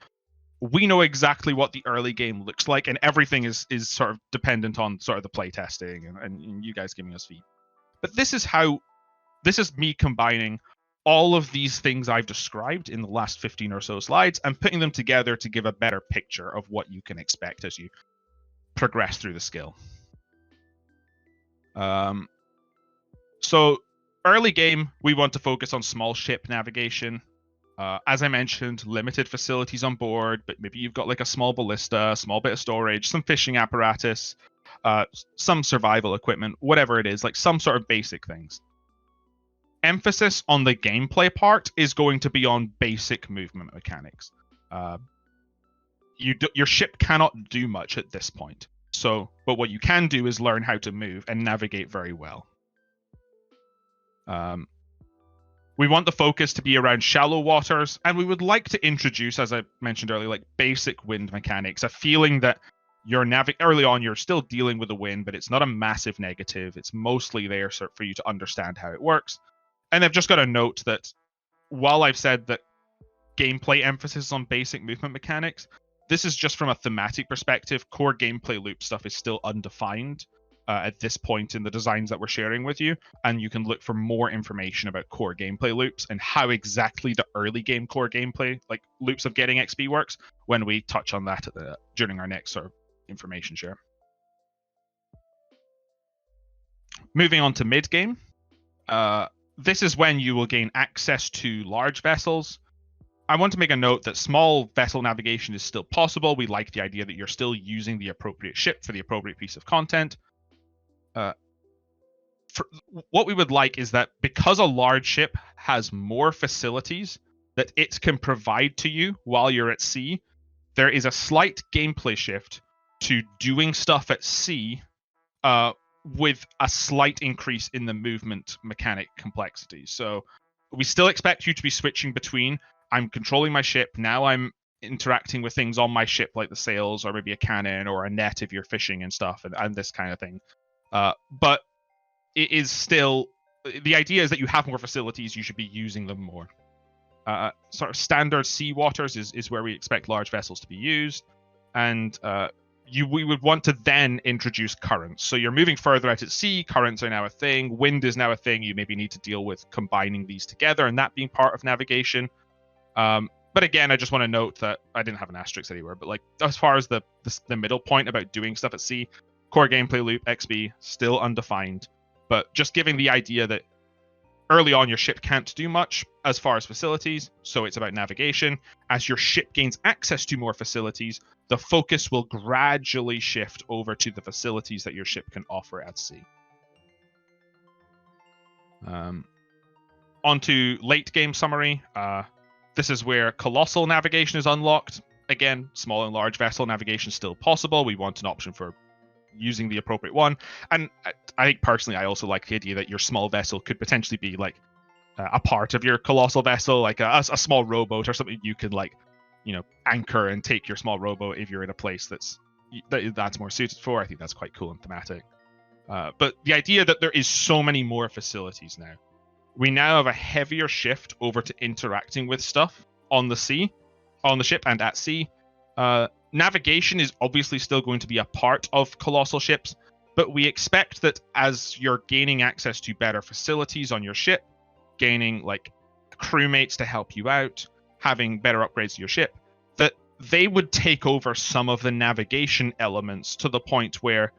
Speaker 3: we know exactly what the early game looks like, and everything is sort of dependent on sort of the play testing and you guys giving us feedback. But this is me combining all of these things I've described in the last 15 or so slides and putting them together to give a better picture of what you can expect as you progress through the skill. So early game, we want to focus on small ship navigation. As I mentioned, limited facilities on board, but maybe you've got like a small ballista, a small bit of storage, some fishing apparatus, some survival equipment, whatever it is, like some sort of basic things. Emphasis on the gameplay part is going to be on basic movement mechanics. Your ship cannot do much at this point. But what you can do is learn how to move and navigate very well. We want the focus to be around shallow waters, and we would like to introduce, as I mentioned earlier, like basic wind mechanics, a feeling that early on you're still dealing with the wind, but it's not a massive negative. It's mostly there for you to understand how it works. And I've just got to note that while I've said that gameplay emphasis on basic movement mechanics, this is just from a thematic perspective. Core gameplay loop stuff is still undefined. at this point in the designs that we're sharing with you, and you can look for more information about core gameplay loops and how exactly the early game core gameplay, like loops of getting XP, works when we touch on that during our next sort of information share. Moving on to mid game, this is when you will gain access to large vessels. I want to make a note that small vessel navigation is still possible. We like the idea that you're still using the appropriate ship for the appropriate piece of content. What we would like is that because a large ship has more facilities that it can provide to you while you're at sea, there is a slight gameplay shift to doing stuff at sea with a slight increase in the movement mechanic complexity. So we still expect you to be switching between, I'm controlling my ship, now I'm interacting with things on my ship like the sails or maybe a cannon or a net if you're fishing and stuff and this kind of thing. But it is still, the idea is that you have more facilities, you should be using them more. Sort of standard sea waters is where we expect large vessels to be used, and we would want to then introduce currents. So you're moving further out at sea, currents are now a thing, wind is now a thing, you maybe need to deal with combining these together and that being part of navigation. But again, I just want to note that I didn't have an asterisk anywhere, but like as far as the middle point about doing stuff at sea, core gameplay loop, XP, still undefined, but just giving the idea that early on your ship can't do much as far as facilities, so it's about navigation. As your ship gains access to more facilities, the focus will gradually shift over to the facilities that your ship can offer at sea. On to late game summary. This is where Colossal navigation is unlocked. Again, small and large vessel navigation is still possible. We want an option for using the appropriate one. And I think personally, I also like the idea that your small vessel could potentially be like a part of your colossal vessel, like a small rowboat or something you can like, anchor and take your small rowboat if you're in a place that's more suited for. I think that's quite cool and thematic. But the idea that there is so many more facilities now. We now have a heavier shift over to interacting with stuff on the ship and at sea. Navigation is obviously still going to be a part of Colossal Ships, but we expect that as you're gaining access to better facilities on your ship, gaining like crewmates to help you out, having better upgrades to your ship, that they would take over some of the navigation elements to the point where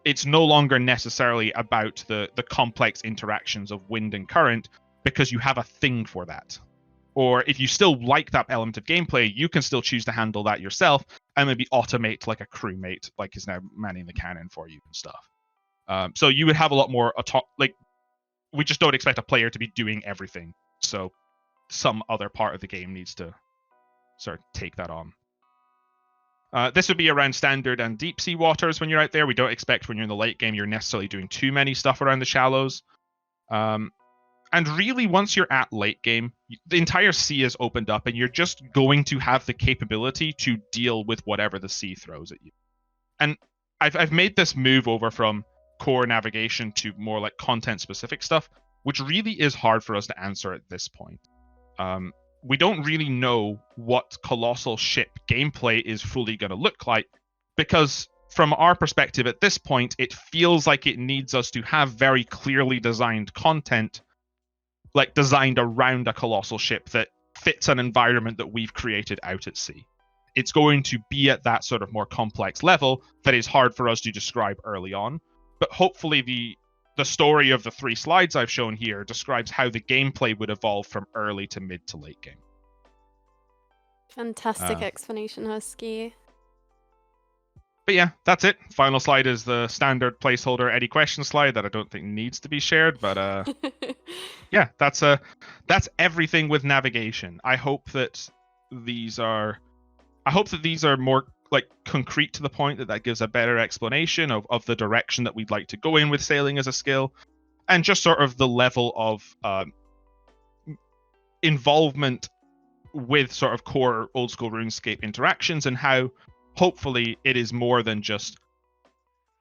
Speaker 3: it's no longer necessarily about the complex interactions of wind and current because you have a thing for that. Or if you still like that element of gameplay, you can still choose to handle that yourself and maybe automate like a crewmate, like is now manning the cannon for you and stuff. So you would have a lot more we just don't expect a player to be doing everything. So some other part of the game needs to sort of take that on. This would be around standard and deep sea waters when you're out there. We don't expect when you're in the late game you're necessarily doing too many stuff around the shallows. And really, once you're at late game, the entire sea is opened up and you're just going to have the capability to deal with whatever the sea throws at you. And I've made this move over from core navigation to more like content-specific stuff, which really is hard for us to answer at this point. We don't really know what Colossal Ship gameplay is fully going to look like, because from our perspective at this point, it feels like it needs us to have very clearly designed content, like designed around a Colossal Ship that fits an environment that we've created out at sea. It's going to be at that sort of more complex level that is hard for us to describe early on, but hopefully the story of the 3 slides I've shown here describes how the gameplay would evolve from early to mid to late game.
Speaker 1: Fantastic explanation, Husky.
Speaker 3: But yeah, that's it. Final slide is the standard placeholder any question slide that I don't think needs to be shared, but yeah, that's everything with navigation. I hope that these are more like concrete to the point, that gives a better explanation of the direction that we'd like to go in with sailing as a skill, and just sort of the level of involvement with sort of core old school RuneScape interactions, and how hopefully it is more than just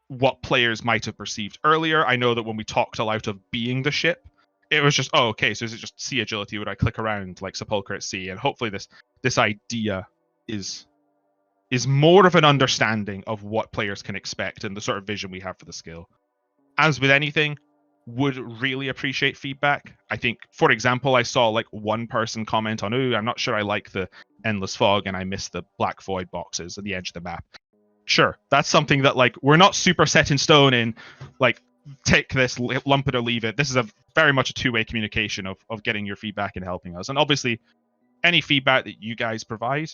Speaker 3: what players might have perceived earlier. I know that when we talked out of being the ship, it was just, oh, okay, so is it just sea agility? Would I click around like Sepulchre at sea? And hopefully this idea is is more of an understanding of what players can expect and the sort of vision we have for the skill. As with anything, would really appreciate feedback. I think, for example, I saw like one person comment on, "Ooh, I'm not sure I like the endless fog and I miss the black void boxes at the edge of the map." Sure, that's something that like we're not super set in stone in, like take this, lump it or leave it. This is a very much a two-way communication of getting your feedback and helping us. And obviously, any feedback that you guys provide,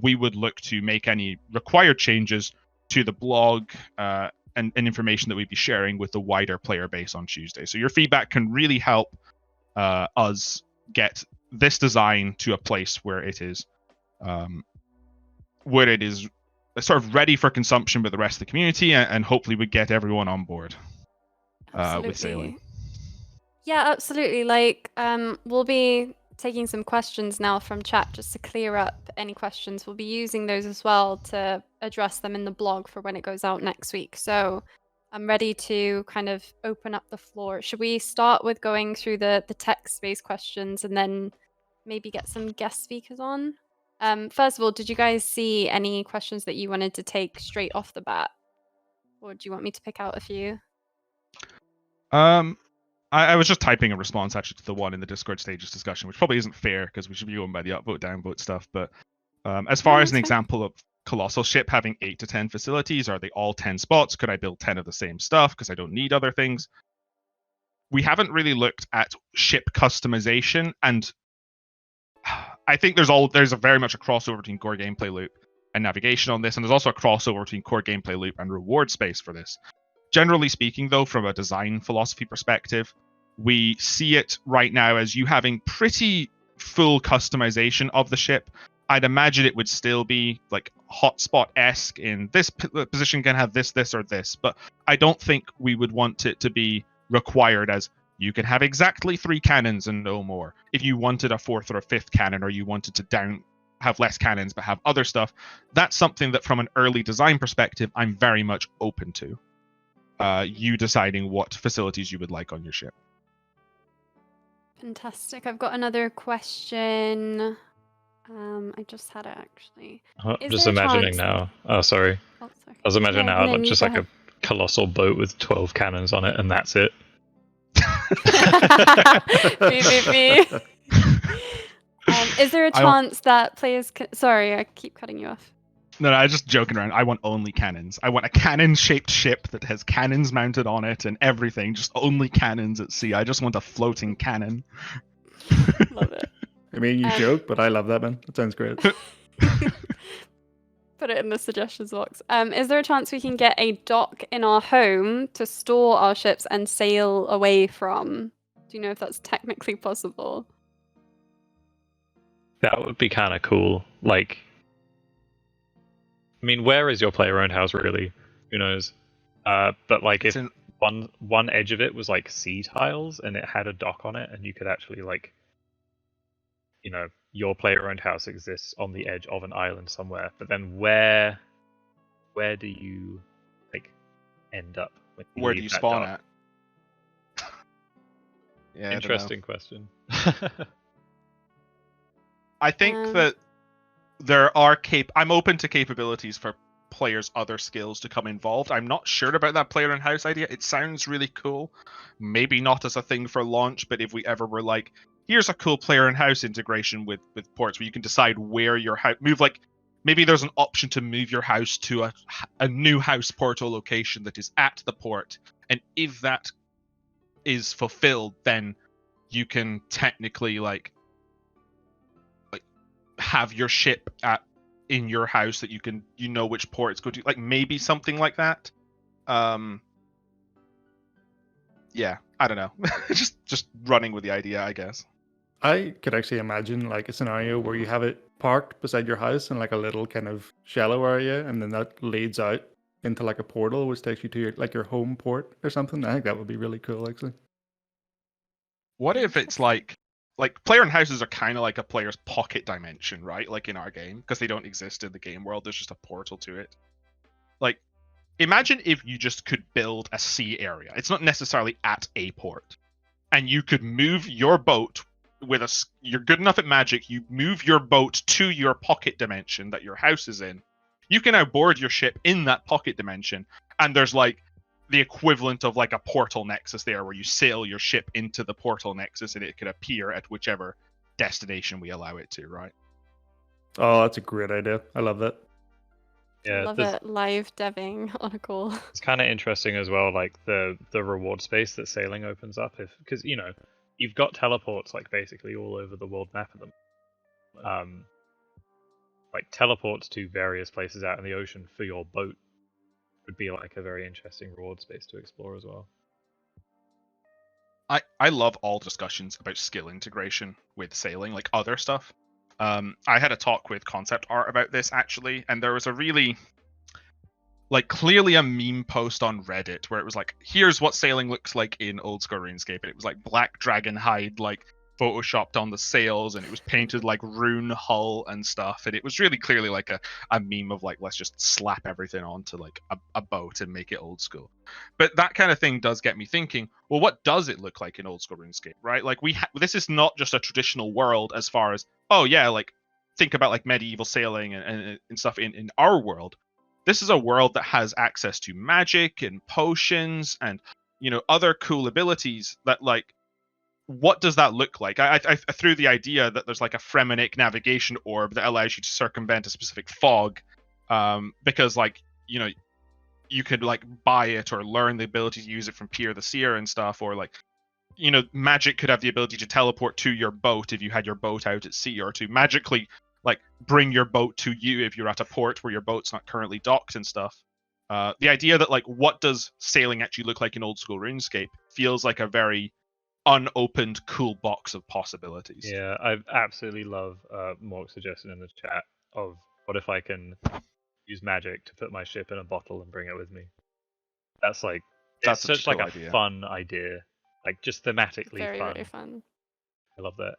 Speaker 3: we would look to make any required changes to the blog and information that we'd be sharing with the wider player base on Tuesday. So your feedback can really help us get this design to a place where it is sort of ready for consumption with the rest of the community, and hopefully we get everyone on board with sailing.
Speaker 1: Yeah, absolutely. Like, we'll be taking some questions now from chat just to clear up any questions. We'll be using those as well to address them in the blog for when it goes out next week. So I'm ready to kind of open up the floor. Should we start with going through the text-based questions and then maybe get some guest speakers on? First of all, did you guys see any questions that you wanted to take straight off the bat? Or do you want me to pick out a few?
Speaker 3: I was just typing a response actually to the one in the Discord stages discussion, which probably isn't fair because we should be going by the upvote, downvote stuff. But as far as an example of Colossal Ship having 8 to 10 facilities, are they all 10 spots? Could I build 10 of the same stuff because I don't need other things? We haven't really looked at ship customization, and I think there's a very much a crossover between core gameplay loop and navigation on this, and there's also a crossover between core gameplay loop and reward space for this. Generally speaking, though, from a design philosophy perspective, we see it right now as you having pretty full customization of the ship. I'd imagine it would still be like hotspot-esque in this position can have this, or this, but I don't think we would want it to be required as you can have exactly 3 cannons and no more. If you wanted a 4th or a 5th cannon, or you wanted to have less cannons but have other stuff, that's something that from an early design perspective, I'm very much open to. You deciding what facilities you would like on your ship.
Speaker 1: Fantastic. I've got another question. I just had it actually.
Speaker 2: I'm just imagining now. Oh, sorry.
Speaker 1: Oh, sorry.
Speaker 2: I was imagining now
Speaker 1: Nin,
Speaker 2: just like a colossal boat with 12 cannons on it, and that's it.
Speaker 1: Is there a chance that players can... Sorry, I keep cutting you off.
Speaker 3: No, I'm just joking around. I want only cannons. I want a cannon-shaped ship that has cannons mounted on it and everything. Just only cannons at sea. I just want a floating cannon.
Speaker 1: Love it.
Speaker 4: I mean, you joke, but I love that, man. That sounds great.
Speaker 1: Put it in the suggestions box. Is there a chance we can get a dock in our home to store our ships and sail away from? Do you know if that's technically possible?
Speaker 2: That would be kind of cool. Like, I mean, where is your player-owned house really? Who knows? But like, if one edge of it was like sea tiles and it had a dock on it, and you could actually like, you know, your player-owned house exists on the edge of an island somewhere, but then where do you like end up?
Speaker 3: Where do you spawn at?
Speaker 2: Yeah, interesting question.
Speaker 3: I think that there are I'm open to capabilities for players' other skills to come involved. I'm not sure about that player in house idea. It sounds really cool. Maybe not as a thing for launch, but if we ever were like, here's a cool player in house integration with ports where you can decide where your house move. Like maybe there's an option to move your house to a new house portal location that is at the port, and if that is fulfilled, then you can technically like have your ship in your house that you know which port it's going to, like maybe something like that. Yeah, I don't know. just running with the idea, I guess.
Speaker 4: I could actually imagine like a scenario where you have it parked beside your house in like a little kind of shallow area, and then that leads out into like a portal which takes you to your home port or something. I think that would be really cool, actually.
Speaker 3: What if it's like player in houses are kind of like a player's pocket dimension, right? Like in our game, because they don't exist in the game world. There's just a portal to it. Like, imagine if you just could build a sea area. It's not necessarily at a port, and you could move your boat you're good enough at magic. You move your boat to your pocket dimension that your house is in. You can now board your ship in that pocket dimension, and there's like the equivalent of like a portal nexus there, where you sail your ship into the portal nexus, and it could appear at whichever destination we allow it to, right?
Speaker 4: Oh, that's a great idea. I love that.
Speaker 2: Yeah,
Speaker 1: Love it. Live deving on a call.
Speaker 2: it's kind of interesting as well, like the reward space that sailing opens up, because you've got teleports like basically all over the world map of them. Like teleports to various places out in the ocean for your boat would be like a very interesting reward space to explore as well.
Speaker 3: I love all discussions about skill integration with sailing, like other stuff. I had a talk with Concept Art about this actually, and there was a really like clearly a meme post on Reddit where it was like, here's what sailing looks like in Old School RuneScape, and it was like black dragon hide like photoshopped on the sails, and it was painted like rune hull and stuff, and it was really clearly like a meme of like, let's just slap everything onto like a boat and make it old school. But that kind of thing does get me thinking, well, what does it look like in Old School RuneScape, right? Like this is not just a traditional world as far as, oh yeah, like think about like medieval sailing and stuff in our world. This is a world that has access to magic and potions and other cool abilities that like, what does that look like? I threw the idea that there's like a Fremenic navigation orb that allows you to circumvent a specific fog, because like you could like buy it or learn the ability to use it from Pier the Seer and stuff, or like magic could have the ability to teleport to your boat if you had your boat out at sea, or to magically like bring your boat to you if you're at a port where your boat's not currently docked and stuff. The idea that like, what does sailing actually look like in Old School RuneScape feels like a very unopened cool box of possibilities.
Speaker 2: Yeah, I absolutely love Mork's suggestion in the chat of what if I can use magic to put my ship in a bottle and bring it with me. That's like, it's such like a fun idea, like just thematically
Speaker 1: very,
Speaker 2: fun.
Speaker 1: very fun.
Speaker 2: I love that.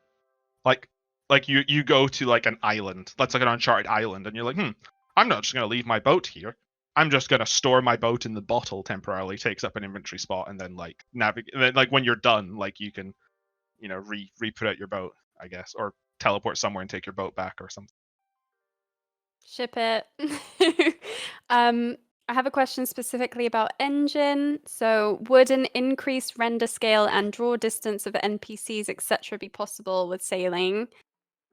Speaker 3: Like you go to like an island, that's like an uncharted island, and you're like, I'm not just gonna leave my boat here. I'm just gonna store my boat in the bottle temporarily, takes up an inventory spot, and then like navigate. Then like when you're done, like you can, re-put out your boat, I guess, or teleport somewhere and take your boat back or something.
Speaker 1: Ship it. I have a question specifically about engine. So, would an increased render scale and draw distance of NPCs, etc., be possible with sailing?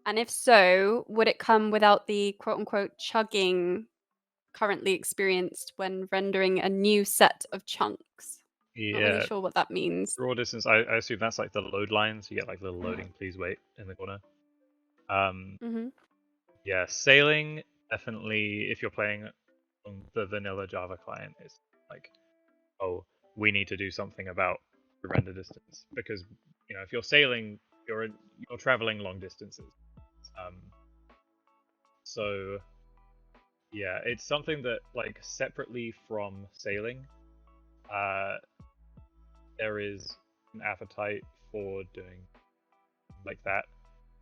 Speaker 1: And if so, would it come without the quote-unquote chugging currently experienced when rendering a new set of chunks?
Speaker 2: Yeah.
Speaker 1: Not really sure what that means.
Speaker 2: Draw distance, I assume that's like the load lines. You get like little loading, please wait in the corner. Yeah, sailing, definitely, if you're playing on the vanilla Java client, it's like, oh, we need to do something about the render distance, because if you're sailing, you're traveling long distances. So yeah, it's something that like separately from sailing, there is an appetite for doing like that.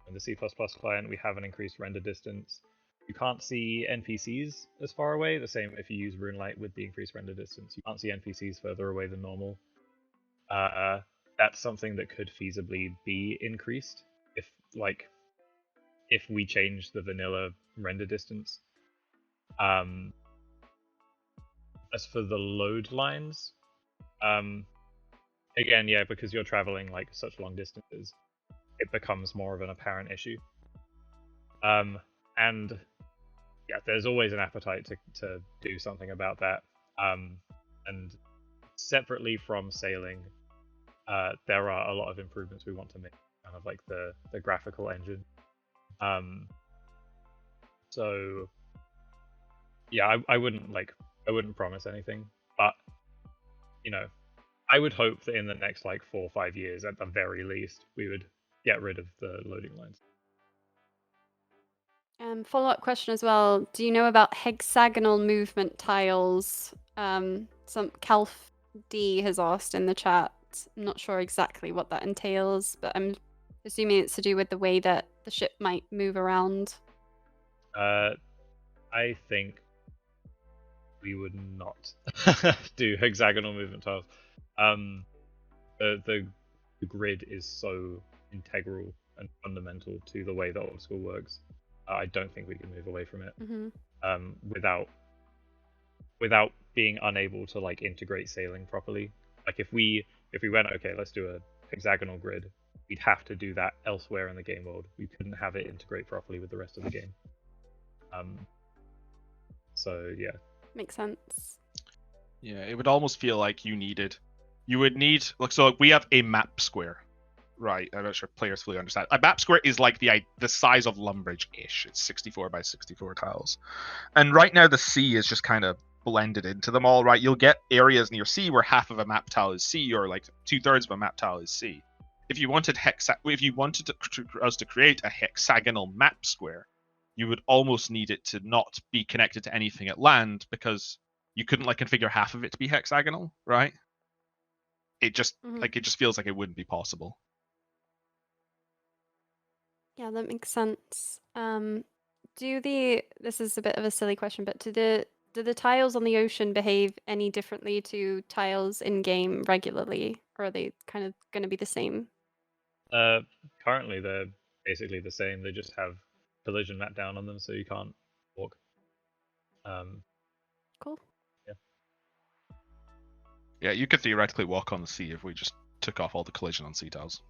Speaker 2: In the C++ client, we have an increased render distance. You can't see NPCs as far away. The same if you use RuneLight with the increased render distance. You can't see NPCs further away than normal. That's something that could feasibly be increased if we change the vanilla render distance. As for the load lines, again, yeah, because you're traveling like such long distances, it becomes more of an apparent issue. And yeah, there's always an appetite to do something about that. And separately from sailing, there are a lot of improvements we want to make, kind of like the graphical engine. So yeah, I wouldn't promise anything, but I would hope that in the next like 4 or 5 years, at the very least, we would get rid of the loading lines.
Speaker 1: Follow-up question as well. Do you know about hexagonal movement tiles? Some Calf D has asked in the chat. I'm not sure exactly what that entails, but I'm assuming it's to do with the way that the ship might move around.
Speaker 2: I think we would not do hexagonal movement tiles. The grid is so integral and fundamental to the way that Old School works. I don't think we can move away from it. without being unable to like integrate sailing properly. Like if we went, okay, let's do a hexagonal grid, we'd have to do that elsewhere in the game world. We couldn't have it integrate properly with the rest of the game. So yeah.
Speaker 1: Makes sense.
Speaker 3: Yeah, it would almost feel like you would need, like, so we have a map square, right? I'm not sure players fully understand. A map square is like the size of Lumbridge-ish. It's 64 by 64 tiles. And right now the sea is just kind of blended into them all, right? You'll get areas near sea where half of a map tile is sea, or like 2/3 of a map tile is sea. If you wanted us to create a hexagonal map square, you would almost need it to not be connected to anything at land, because you couldn't like configure half of it to be hexagonal, right? It just it just feels like it wouldn't be possible.
Speaker 1: Yeah, that makes sense. This is a bit of a silly question, but do the tiles on the ocean behave any differently to tiles in game regularly, or are they kind of going to be the same?
Speaker 2: Currently they're basically the same. They just have collision map down on them, so you can't walk.
Speaker 1: Cool.
Speaker 3: Yeah, you could theoretically walk on the sea if we just took off all the collision on sea tiles.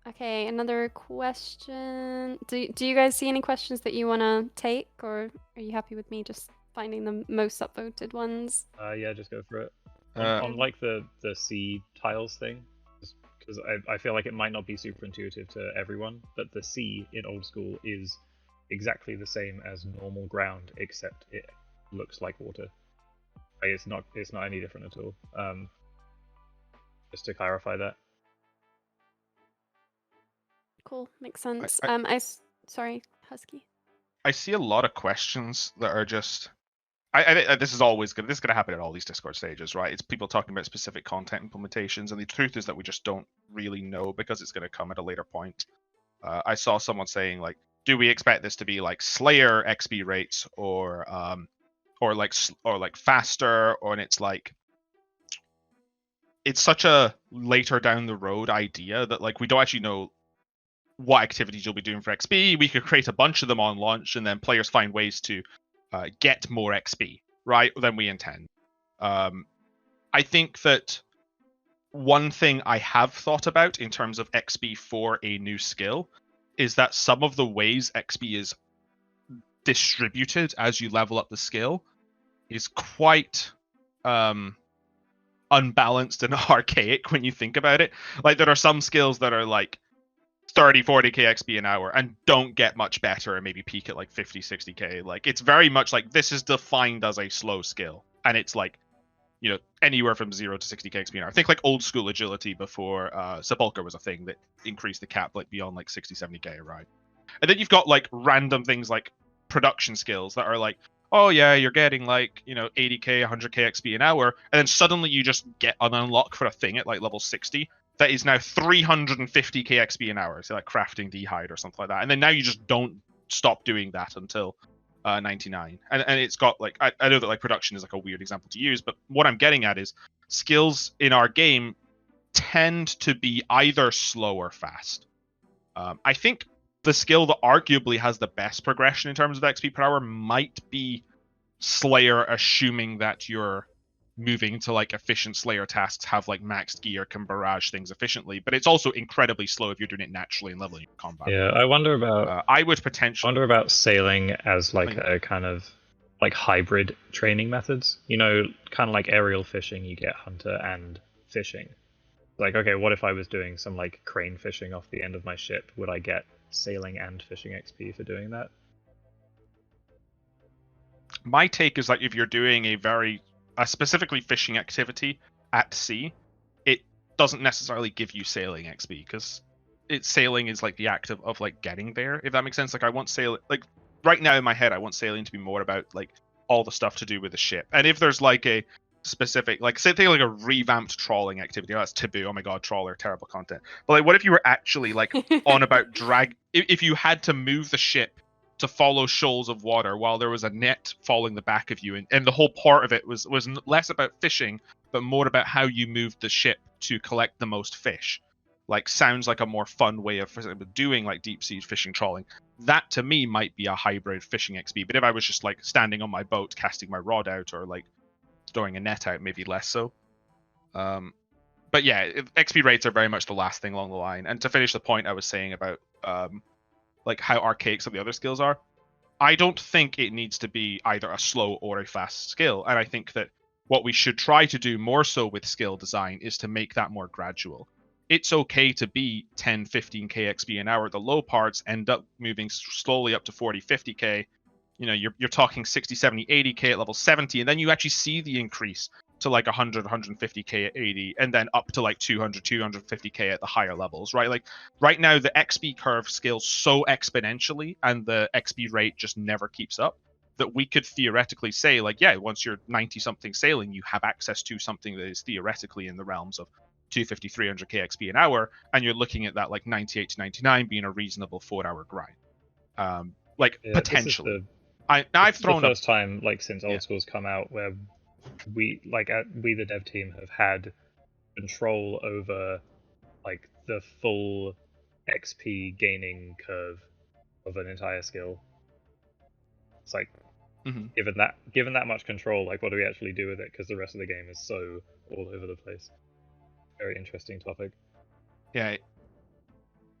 Speaker 1: Okay, another question. Do you guys see any questions that you want to take, or are you happy with me just finding the most upvoted ones?
Speaker 2: Yeah, just go for it. On like the sea tiles thing, because I feel like it might not be super intuitive to everyone, but the sea in Old School is exactly the same as normal ground, except it looks like water. Like, it's not any different at all. Just to clarify that.
Speaker 1: Cool, makes sense. Sorry, Husky.
Speaker 3: I see a lot of questions that are just. I this is always good. This is going to happen at all these Discord stages, right? It's people talking about specific content implementations, and the truth is that we just don't really know, because it's going to come at a later point. I saw someone saying, like, do we expect this to be like Slayer XP rates, or like faster, and it's like, it's such a later down the road idea that like we don't actually know what activities you'll be doing for XP. We could create a bunch of them on launch, and then players find ways to get more XP, right, than we intend. I think that one thing I have thought about in terms of XP for a new skill is that some of the ways XP is distributed as you level up the skill is quite unbalanced and archaic when you think about it. Like, there are some skills that are like 30-40k XP an hour and don't get much better, and maybe peak at like 50-60k. Like, it's very much like this is defined as a slow skill, and it's like, you know, anywhere from 0 to 60k XP an hour. I think like Old School agility before Sepulchre was a thing that increased the cap like beyond like 60-70k, right? And then you've got like random things like production skills that are like, oh yeah, you're getting like, you know, 80k 100k XP an hour, and then suddenly you just get an unlock for a thing at like level 60 that is now 350k XP an hour, so like crafting D'hide or something like that. And then now you just don't stop doing that until 99. And it's got like, I know that like production is like a weird example to use, but what I'm getting at is skills in our game tend to be either slow or fast. I think the skill that arguably has the best progression in terms of XP per hour might be Slayer, assuming that you're moving to like efficient Slayer tasks, have like maxed gear, can barrage things efficiently, but it's also incredibly slow if you're doing it naturally and leveling your combat.
Speaker 2: Yeah, I wonder about
Speaker 3: I would potentially
Speaker 2: wonder about sailing as like a kind of like hybrid training methods. You know, kind of like aerial fishing, you get hunter and fishing. Like, okay, what if I was doing some like crane fishing off the end of my ship? Would I get sailing and fishing XP for doing that?
Speaker 3: My take is like, if you're doing a specifically fishing activity at sea, it doesn't necessarily give you sailing XP, because sailing is like the act of like getting there, if that makes sense. Like, I want sailing, like right now in my head, I want sailing to be more about like all the stuff to do with the ship. And if there's like a specific, like say thing like a revamped trawling activity, that's taboo, oh my god, trawler, terrible content. But like, what if you were actually like on about if you had to move the ship to follow shoals of water while there was a net following the back of you, and the whole part of it was less about fishing but more about how you moved the ship to collect the most fish. like sounds like a more fun way of doing like deep sea fishing trawling. That to me might be a hybrid fishing XP. But if I was just like standing on my boat, casting my rod out, or like throwing a net out, maybe less so. But yeah, XP rates are very much the last thing along the line. And to finish the point I was saying about like how archaic some of the other skills are, I don't think it needs to be either a slow or a fast skill. And I think that what we should try to do more so with skill design is to make that more gradual. It's okay to be 10, 15k XP an hour. The low parts end up moving slowly up to 40, 50k. You know, you're talking 60, 70, 80k at level 70, and then you actually see the increase to like 100, 150k at 80, and then up to like 200, 250k at the higher levels, right? Like right now, the XP curve scales so exponentially, and the XP rate just never keeps up, that we could theoretically say, like, yeah, once you're 90-something sailing, you have access to something that is theoretically in the realms of 250, 300k XP an hour, and you're looking at that like 98 to 99 being a reasonable 4-hour grind. Like,
Speaker 2: Yeah,
Speaker 3: potentially.
Speaker 2: I've
Speaker 3: I've
Speaker 2: thrown
Speaker 3: thrown
Speaker 2: the first time like since
Speaker 3: Yeah.
Speaker 2: Old School's come out where we the dev team have had control over like the full XP gaining curve of an entire skill. It's like
Speaker 3: Mhm.
Speaker 2: given that much control, like what do we actually do with it? Because the rest of the game is so all over the place. Very interesting topic.
Speaker 3: Yeah,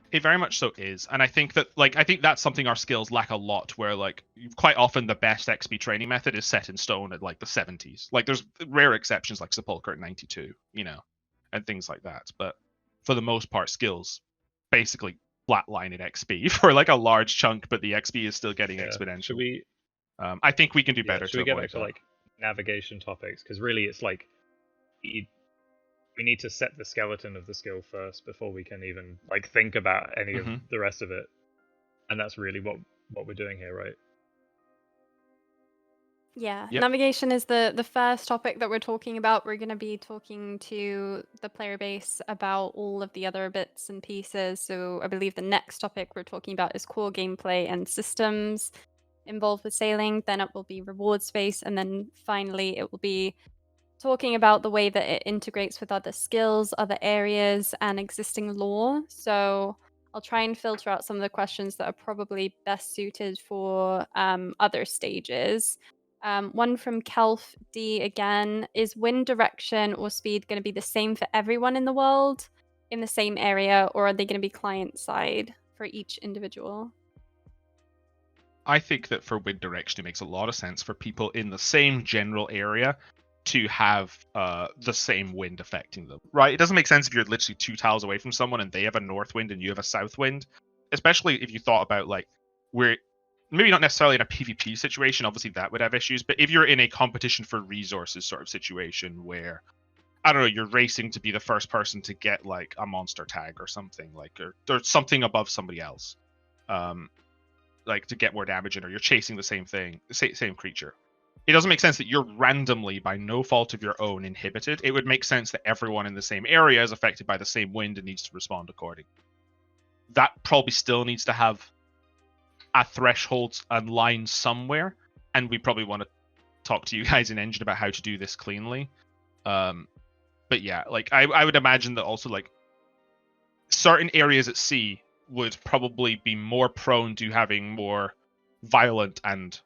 Speaker 3: it very much so is, and I think that's something our skills lack a lot. Where like quite often the best XP training method is set in stone at like the 70s. Like there's rare exceptions like Sepulchre at 92, you know, and things like that. But for the most part, skills basically flatline in XP for like a large chunk, but the XP is still getting exponential.
Speaker 2: Should we?
Speaker 3: I think we can do better.
Speaker 2: Should we get back to like navigation topics? Because really, it's like we need to set the skeleton of the skill first before we can even like think about any of the rest of it, and that's really what we're doing here, right?
Speaker 1: Yeah,
Speaker 3: Yep.
Speaker 1: navigation is the first topic that we're talking about. We're going to be talking to the player base about all of the other bits and pieces. So I believe the next topic we're talking about is core gameplay and systems involved with sailing. Then it will be reward space, and then finally it will be talking about the way that it integrates with other skills, other areas, and existing lore. So I'll try and filter out some of the questions that are probably best suited for other stages. One from Kelf D again, is wind direction or speed going to be the same for everyone in the world in the same area, or are they going to be client side for each individual?
Speaker 3: I think that for wind direction, it makes a lot of sense for people in the same general area to have the same wind affecting them, right? It doesn't make sense if you're literally 2 tiles away from someone and they have a north wind and you have a south wind, especially if you thought about like we're maybe not necessarily in a PvP situation, obviously that would have issues, but if you're in a competition for resources sort of situation where, I don't know, you're racing to be the first person to get like a monster tag or something, like or something above somebody else, like to get more damage in, or you're chasing the same thing, same creature. It doesn't make sense that you're randomly, by no fault of your own, inhibited. It would make sense that everyone in the same area is affected by the same wind and needs to respond accordingly. That probably still needs to have a threshold and line somewhere, and we probably want to talk to you guys in Engine about how to do this cleanly. But yeah, like I would imagine that also like certain areas at sea would probably be more prone to having more violent and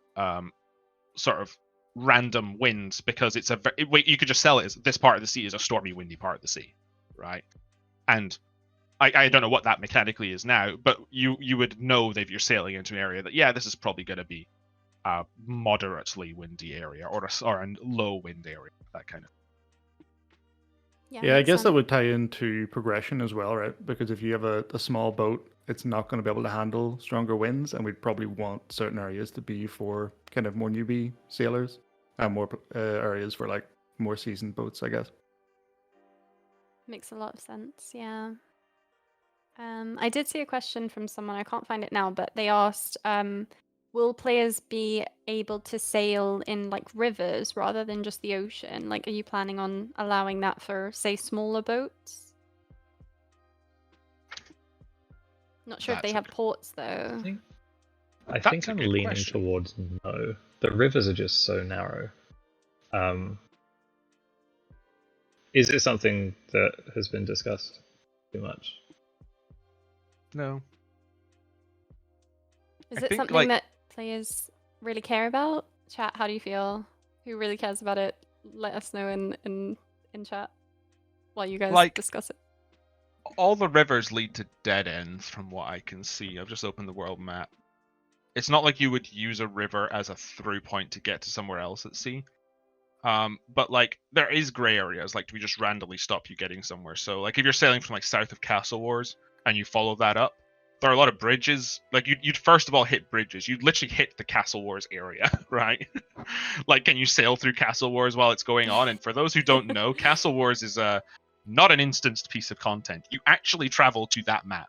Speaker 3: sort of random winds, because it's you could just sell it as this part of the sea is a stormy, windy part of the sea, right? And I don't know what that mechanically is now, but you would know that if you're sailing into an area that, yeah, this is probably going to be a moderately windy area or a low wind area, that kind of.
Speaker 4: Yeah, I guess that would tie into progression as well, right? Because if you have a small boat, it's not going to be able to handle stronger winds, and we'd probably want certain areas to be for kind of more newbie sailors, and more areas for like more seasoned boats, I guess.
Speaker 1: Makes a lot of sense, yeah. I did see a question from someone, I can't find it now, but they asked, will players be able to sail in like rivers rather than just the ocean? Like, are you planning on allowing that for, say, smaller boats? Not sure if they have ports though.
Speaker 2: I think I'm leaning towards no. The rivers are just so narrow. Is it something that has been discussed too much?
Speaker 3: No.
Speaker 1: Is
Speaker 3: I
Speaker 1: it
Speaker 3: think,
Speaker 1: something
Speaker 3: like-
Speaker 1: that players really care about? Chat, how do you feel? Who really cares about it? Let us know in chat while you guys
Speaker 3: Like-
Speaker 1: discuss it.
Speaker 3: All the rivers lead to dead ends from what I can see. I've just opened the world map. It's not like you would use a river as a through point to get to somewhere else at sea. But like there is gray areas. Like, do we just randomly stop you getting somewhere? So like if you're sailing from like south of Castle Wars and you follow that up, there are a lot of bridges. Like you'd first of all hit bridges. You'd literally hit the Castle Wars area, right? Like, can you sail through Castle Wars while it's going on? And for those who don't know, Castle Wars is not an instanced piece of content. You actually travel to that map.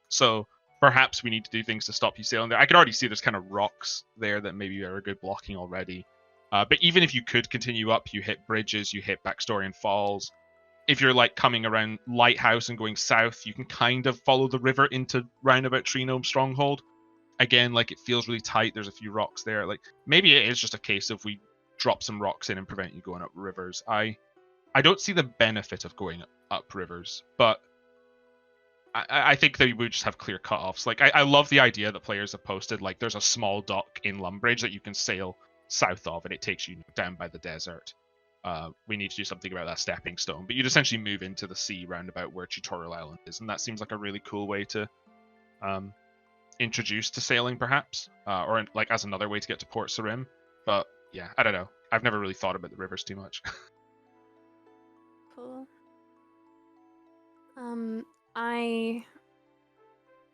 Speaker 3: So perhaps we need to do things to stop you sailing there. I can already see there's kind of rocks there that maybe are a good blocking already. But even if you could continue up, you hit bridges, you hit Backstorian Falls. If you're like coming around Lighthouse and going south, you can kind of follow the river into roundabout Tree Gnome Stronghold. Again, like it feels really tight. There's a few rocks there. Like maybe it is just a case of we drop some rocks in and prevent you going up rivers. I don't see the benefit of going up rivers, but I think that we would just have clear cutoffs. Like I love the idea that players have posted. Like there's a small dock in Lumbridge that you can sail south of, and it takes you down by the desert. We need to do something about that stepping stone, but you'd essentially move into the sea roundabout where Tutorial Island is, and that seems like a really cool way to introduce to sailing, perhaps, or like as another way to get to Port Sarim. But yeah, I don't know. I've never really thought about the rivers too much.
Speaker 1: Cool.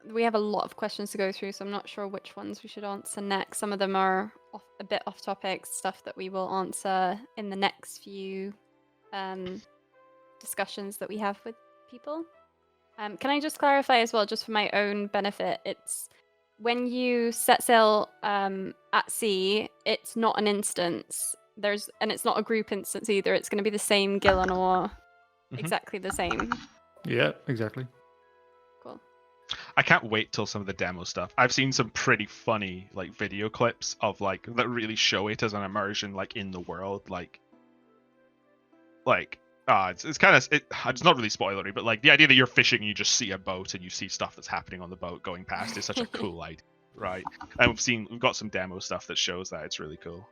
Speaker 1: We have a lot of questions to go through, so I'm not sure which ones we should answer next. Some of them are a bit off topic, stuff that we will answer in the next few discussions that we have with people. Can I just clarify as well, just for my own benefit, it's when you set sail at sea, it's not an instance. And it's not a group instance either. It's going to be the same Gillenor, exactly the same.
Speaker 4: Yeah, exactly.
Speaker 1: Cool.
Speaker 3: I can't wait till some of the demo stuff. I've seen some pretty funny like video clips of like that really show it as an immersion like in the world. It's kind of it's not really spoilery, but like the idea that you're fishing and you just see a boat and you see stuff that's happening on the boat going past is such a cool idea, right? And we've got some demo stuff that shows that. It's really cool.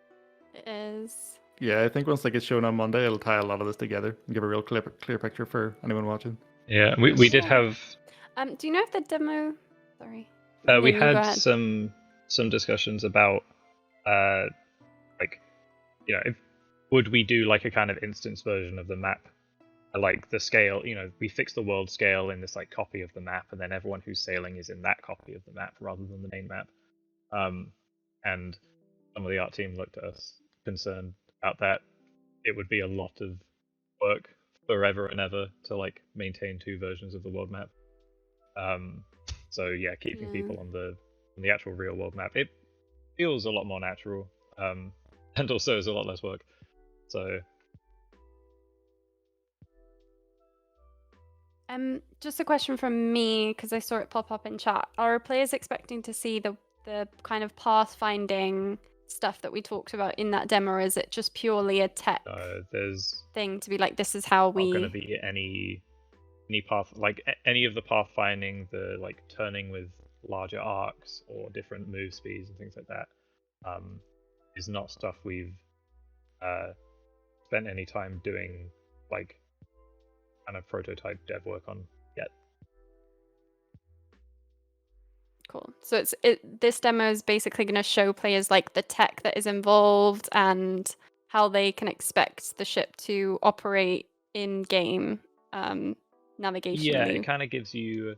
Speaker 1: It is.
Speaker 4: Yeah, I think once it gets shown on Monday, it'll tie a lot of this together and give a real clear picture for anyone watching.
Speaker 2: Yeah, we did have.
Speaker 1: Do you know if the demo? Sorry.
Speaker 2: We
Speaker 1: Nin, you go
Speaker 2: had
Speaker 1: ahead.
Speaker 2: some discussions about like, you know, would we do like a kind of instance version of the map, like the scale, you know, we fix the world scale in this like copy of the map, and then everyone who's sailing is in that copy of the map rather than the main map. And some of the art team looked at us concerned about that. It would be a lot of work forever and ever to like maintain two versions of the world map. So yeah, keeping people on the actual real world map, it feels a lot more natural, and also is a lot less work. So
Speaker 1: just a question from me, because I saw it pop up in chat. Are players expecting to see the kind of pathfinding stuff that we talked about in that demo, or is it just purely a tech
Speaker 2: there's
Speaker 1: thing to be like, this is how we...
Speaker 2: not going to be any path, like any of the pathfinding, the like turning with larger arcs or different move speeds and things like that, is not stuff we've spent any time doing like kind of prototype dev work on yet.
Speaker 1: Cool. So this demo is basically going to show players like the tech that is involved and how they can expect the ship to operate in game navigationally.
Speaker 2: Yeah, it kind of gives you,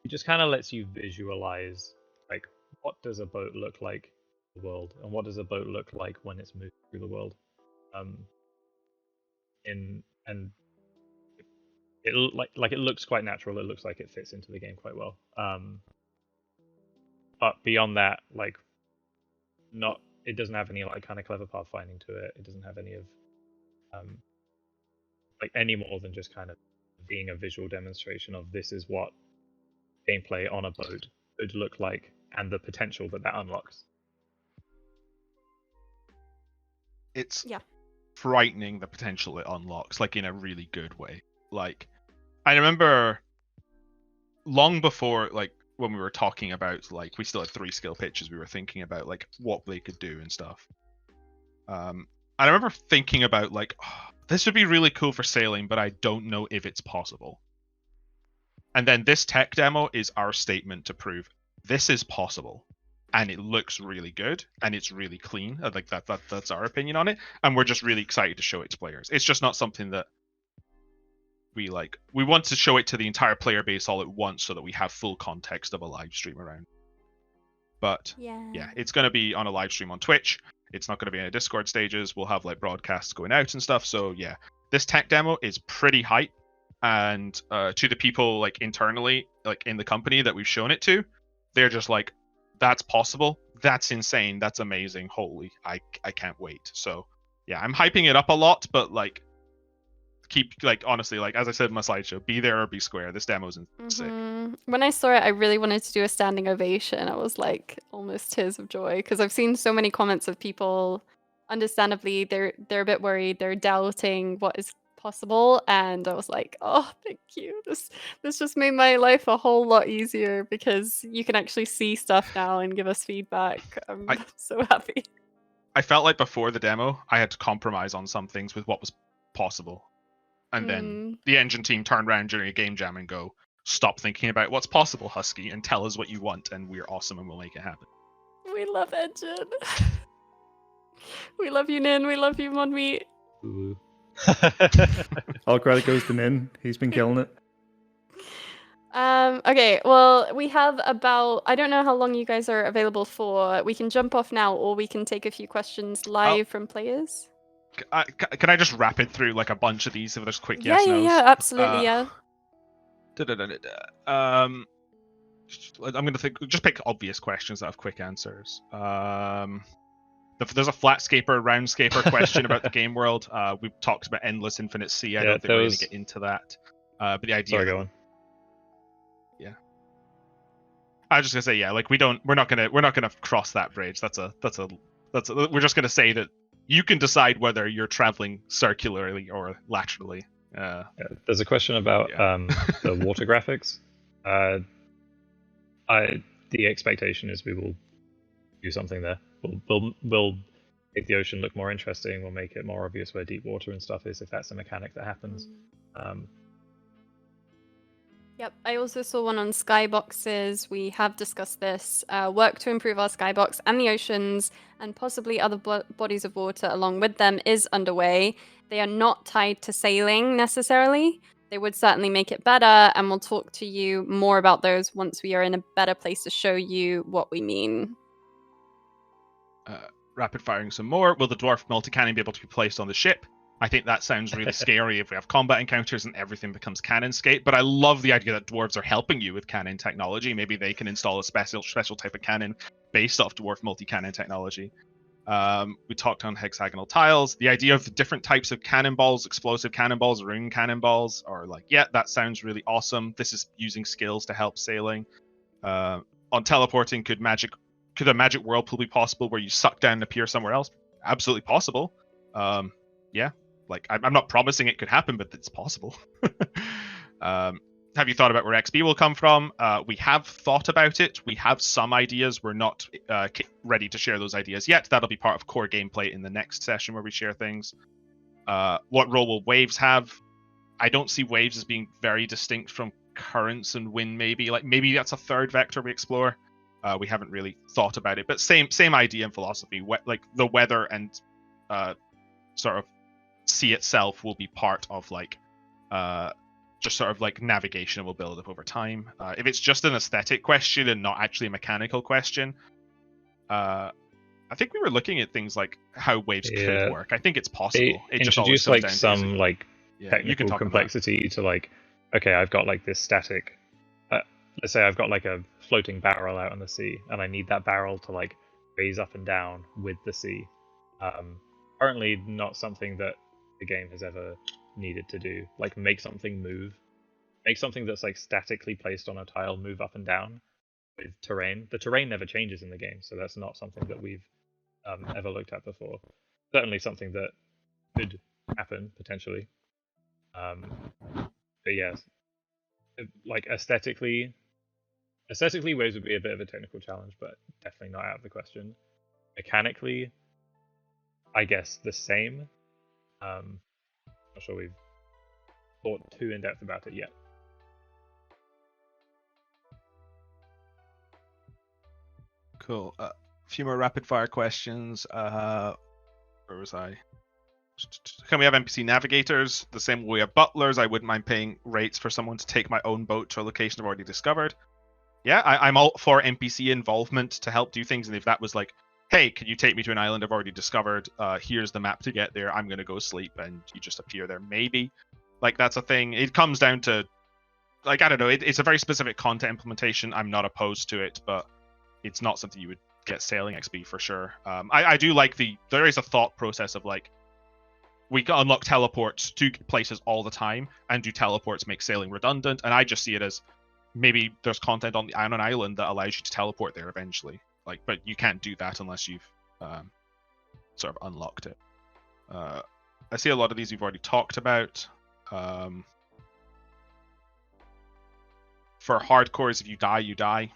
Speaker 2: it just kind of lets you visualize like what does a boat look like in the world, and what does a boat look like when it's moving through the world. And it like it looks quite natural. It looks like it fits into the game quite well. But beyond that, like, it doesn't have any like kind of clever pathfinding to it. It doesn't have any of like any more than just kind of being a visual demonstration of this is what gameplay on a boat could look like and the potential that unlocks.
Speaker 3: It's
Speaker 1: Yeah.
Speaker 3: frightening the potential it unlocks, like in a really good way. Like, I remember long before like when we were talking about like we still had 3 skill pitches, we were thinking about like what they could do and stuff. And I remember thinking about like, oh, this would be really cool for sailing, but I don't know if it's possible. And then this tech demo is our statement to prove this is possible, and it looks really good, and it's really clean. Like that's our opinion on it, and we're just really excited to show it to players. It's just not something that we like. We want to show it to the entire player base all at once so that we have full context of a live stream around. But yeah, it's going to be on a live stream on Twitch. It's not going to be in a Discord stages. We'll have like broadcasts going out and stuff. So yeah, this tech demo is pretty hype. And to the people like internally, like in the company that we've shown it to, they're just like, that's possible. That's insane. That's amazing. Holy, I can't wait. So yeah, I'm hyping it up a lot, but like keep like honestly, like as I said in my slideshow, be there or be square. This demo's sick.
Speaker 1: When I saw it, I really wanted to do a standing ovation. I was like almost tears of joy because I've seen so many comments of people, understandably, they're a bit worried, they're doubting what is possible, and I was like, oh, thank you. This just made my life a whole lot easier because you can actually see stuff now and give us feedback. I'm so happy.
Speaker 3: I felt like before the demo, I had to compromise on some things with what was possible. And then the engine team turned around during a game jam and go, stop thinking about what's possible, Husky, and tell us what you want, and we're awesome and we'll make it happen.
Speaker 1: We love Engine. We love you, Nin. We love you, Mod Meat.
Speaker 2: Ooh.
Speaker 4: All credit goes to Nin. He's been killing it.
Speaker 1: Okay, well, we have about, I don't know how long you guys are available for. We can jump off now, or we can take a few questions live from players.
Speaker 3: Can I just rapid through like a bunch of these if there's quick yes no's?
Speaker 1: Yeah, absolutely, yeah.
Speaker 3: I'm gonna just pick obvious questions that have quick answers. There's a FlatScaper, RoundScaper question about the game world. We've talked about Endless Infinite Sea. I don't think we're going to get into that. But the idea.
Speaker 2: Sorry, go on.
Speaker 3: Yeah. I was just gonna say, yeah, like we're not gonna cross that bridge. We're just gonna say that you can decide whether you're traveling circularly or laterally.
Speaker 2: There's a question about the water graphics. The expectation is we will do something there. We'll make the ocean look more interesting. We'll make it more obvious where deep water and stuff is, if that's a mechanic that happens.
Speaker 1: Yep, I also saw one on Skyboxes. We have discussed this. Work to improve our skybox and the oceans, and possibly other bodies of water along with them, is underway. They are not tied to sailing necessarily. They would certainly make it better, and we'll talk to you more about those once we are in a better place to show you what we mean.
Speaker 3: Rapid firing some more. Will the Dwarf Multicannon be able to be placed on the ship? I think that sounds really scary if we have combat encounters and everything becomes cannonscape, but I love the idea that dwarves are helping you with cannon technology. Maybe they can install a special type of cannon based off Dwarf Multicannon technology. We talked on hexagonal tiles. The idea of the different types of cannonballs, explosive cannonballs, rune cannonballs, are like, yeah, that sounds really awesome. This is using skills to help sailing. On teleporting, could a magic whirlpool be possible where you suck down and appear somewhere else? Absolutely possible. Yeah. Like, I'm not promising it could happen, but it's possible. Have you thought about where XP will come from? We have thought about it. We have some ideas. We're not ready to share those ideas yet. That'll be part of core gameplay in the next session where we share things. What role will waves have? I don't see waves as being very distinct from currents and wind, maybe. Like, maybe that's a third vector we explore. We haven't really thought about it, but same idea and philosophy. Like, the weather and sort of sea itself will be part of like just sort of like navigation will build up over time. If it's just an aesthetic question and not actually a mechanical question, I think we were looking at things like how waves could work. I think it's possible. It just
Speaker 2: introduce like some like technical complexity to like, okay, I've got like this static. Let's say I've got like a floating barrel out on the sea, and I need that barrel to like raise up and down with the sea. Currently, not something that the game has ever needed to do. Like, make something move. Make something that's like statically placed on a tile move up and down with terrain. The terrain never changes in the game, so that's not something that we've ever looked at before. Certainly something that could happen, potentially. But yes, like aesthetically, waves would be a bit of a technical challenge, but definitely not out of the question. Mechanically, I guess the same. Not sure we've thought too in depth about it yet.
Speaker 3: Cool. A few more rapid fire questions. Where was I? Can we have NPC Navigators? The same way we have butlers. I wouldn't mind paying rates for someone to take my own boat to a location I've already discovered. Yeah, I'm all for NPC involvement to help do things. And if that was like, hey, can you take me to an island I've already discovered? Here's the map to get there. I'm going to go sleep. And you just appear there. Maybe. Like, that's a thing. It comes down to, like, I don't know. It's a very specific content implementation. I'm not opposed to it, but it's not something you would get sailing XP for sure. I do like there is a thought process of like, we can unlock teleports to places all the time, and do teleports make sailing redundant? And I just see it as maybe there's content on an island that allows you to teleport there eventually. Like, but you can't do that unless you've sort of unlocked it. I see a lot of these we've already talked about. For hardcores, if you die, you die.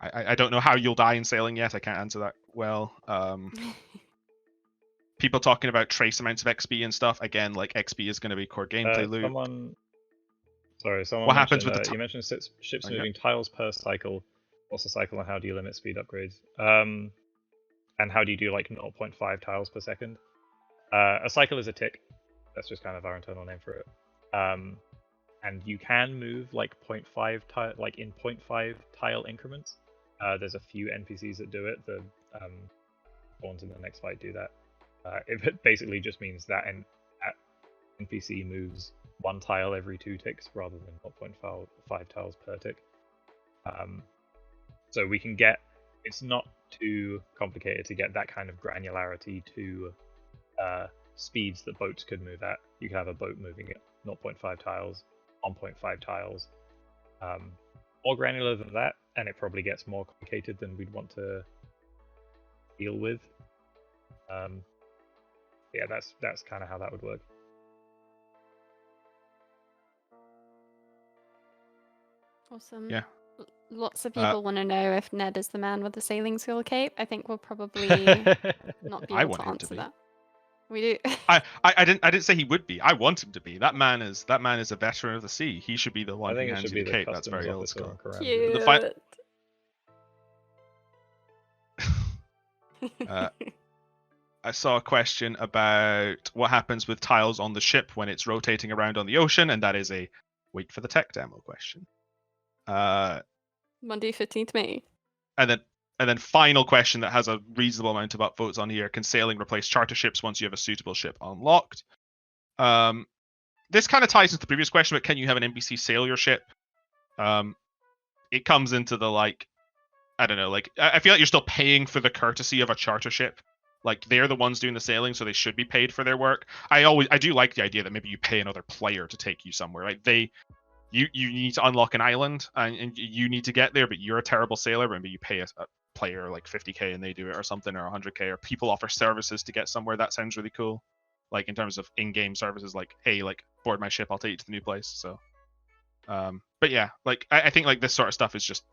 Speaker 3: I don't know how you'll die in sailing yet. I can't answer that well. People talking about trace amounts of XP and stuff. Again, like, XP is going to be core gameplay loop.
Speaker 2: Someone
Speaker 3: What happens with the
Speaker 2: you mentioned ships moving tiles per cycle. What's the cycle, and how do you limit speed upgrades? And how do you do like 0.5 tiles per second? A cycle is a tick. That's just kind of our internal name for it. And you can move like 0.5 tile, like in 0.5 tile increments. There's a few NPCs that do it. The ones in the next fight do that. It basically just means that an NPC moves 1 tile every 2 ticks rather than 0.5 tiles per tick. So we can get, it's not too complicated to get that kind of granularity to speeds that boats could move at. You can have a boat moving at 0.5 tiles, 1.5 tiles. More granular than that, and it probably gets more complicated than we'd want to deal with. Yeah, that's kind of how that would work.
Speaker 1: Awesome.
Speaker 3: Yeah.
Speaker 1: Lots of people want to know if Ned is the man with the sailing skill cape. I think we'll probably not be able to answer that. We do.
Speaker 3: I didn't say he would be. I want him to be. That man is a veteran of the sea. He should be the one who hands you the cape. That's very old school.
Speaker 1: Cute.
Speaker 3: I saw a question about what happens with tiles on the ship when it's rotating around on the ocean, and that is a wait for the tech demo question.
Speaker 1: Monday, 15th May.
Speaker 3: And then final question that has a reasonable amount of upvotes on here: can sailing replace charter ships once you have a suitable ship unlocked? This kind of ties into the previous question, but can you have an NPC sail your ship? It comes into the, like, I don't know, like, I feel like you're still paying for the courtesy of a charter ship. Like, they're the ones doing the sailing, so they should be paid for their work. I do like the idea that maybe you pay another player to take you somewhere. Like, you need to unlock an island, and you need to get there, but you're a terrible sailor. Maybe you pay a player like 50k and they do it, or something, or 100k, or people offer services to get somewhere. That sounds really cool. Like, in terms of in-game services, like, hey, like, board my ship, I'll take you to the new place. So, but yeah, like, I think like this sort of stuff is just.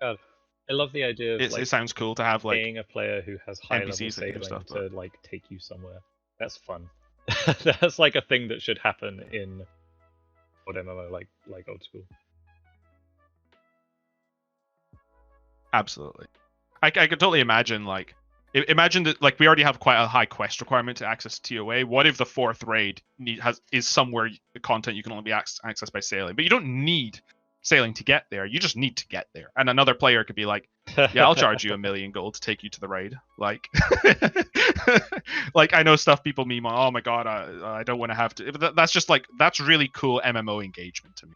Speaker 2: I love the idea of
Speaker 3: it sounds cool to have, like,
Speaker 2: paying a player who has high level sailing to like take you somewhere. That's fun. That's like a thing that should happen in what MMO like Old School.
Speaker 3: Absolutely. I could totally imagine, like, imagine that, like, we already have quite a high quest requirement to access TOA. What if the 4th raid is somewhere the content you can only be accessed by sailing? But you don't need sailing to get there. You just need to get there. And another player could be like, yeah, I'll charge you 1 million gold to take you to the raid. Like, like, I know stuff people meme on, oh my god, I don't want to have to. That's just like, that's really cool MMO engagement to me.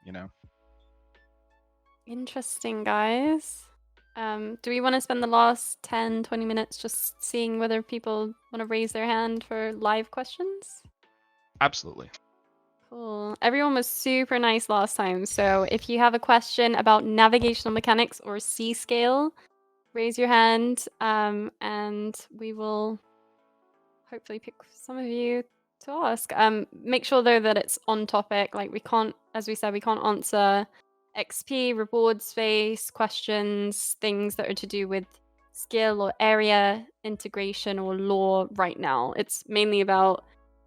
Speaker 3: You know.
Speaker 1: Interesting, guys. Do we want to spend the last 10-20 minutes just seeing whether people want to raise their hand for live questions?
Speaker 3: Absolutely.
Speaker 1: Cool. Everyone was super nice last time, so if you have a question about navigational mechanics or sea scale, raise your hand, and we will hopefully pick some of you to ask. Make sure though that it's on topic. Like we can't, as we said, we can't answer XP, reward space, questions, things that are to do with skill or area integration or lore right now. It's mainly about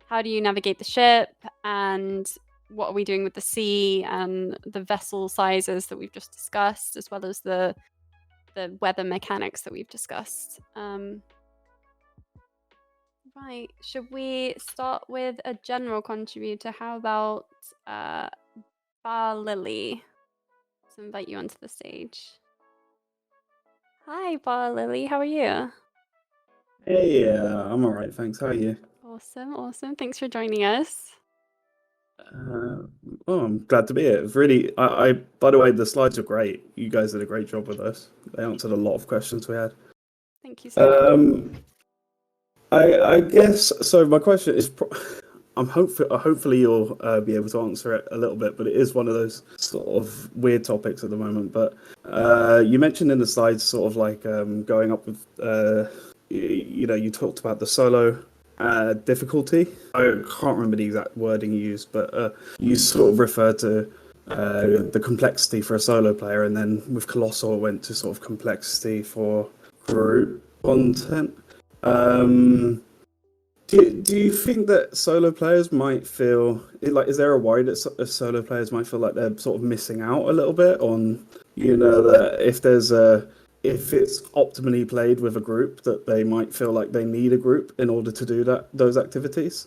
Speaker 1: how do you navigate the ship and what are we doing with the sea and the vessel sizes that we've just discussed, as well as the weather mechanics that we've discussed. Right, should we start with a general contributor? How about Bar Lily? Let's invite you onto the stage. Hi, Bar Lily, how are you?
Speaker 5: Hey, I'm all right, thanks. How are you?
Speaker 1: Awesome, awesome. Thanks for joining us.
Speaker 5: Oh, I'm glad to be here. It's really, by the way, the slides are great. You guys did a great job with us. They answered a lot of questions we had.
Speaker 1: Thank you so much.
Speaker 5: I guess so. My question is, hopefully you'll be able to answer it a little bit, but it is one of those sort of weird topics at the moment. But you mentioned in the slides sort of like going up with, you talked about the solo difficulty. I can't remember the exact wording you used, but you sort of referred to the complexity for a solo player, and then with Colossal it went to sort of complexity for group content. Do you think that solo players might feel like, is there a worry that solo players might feel like they're sort of missing out a little bit on, that if it's optimally played with a group, that they might feel like they need a group in order to do those activities?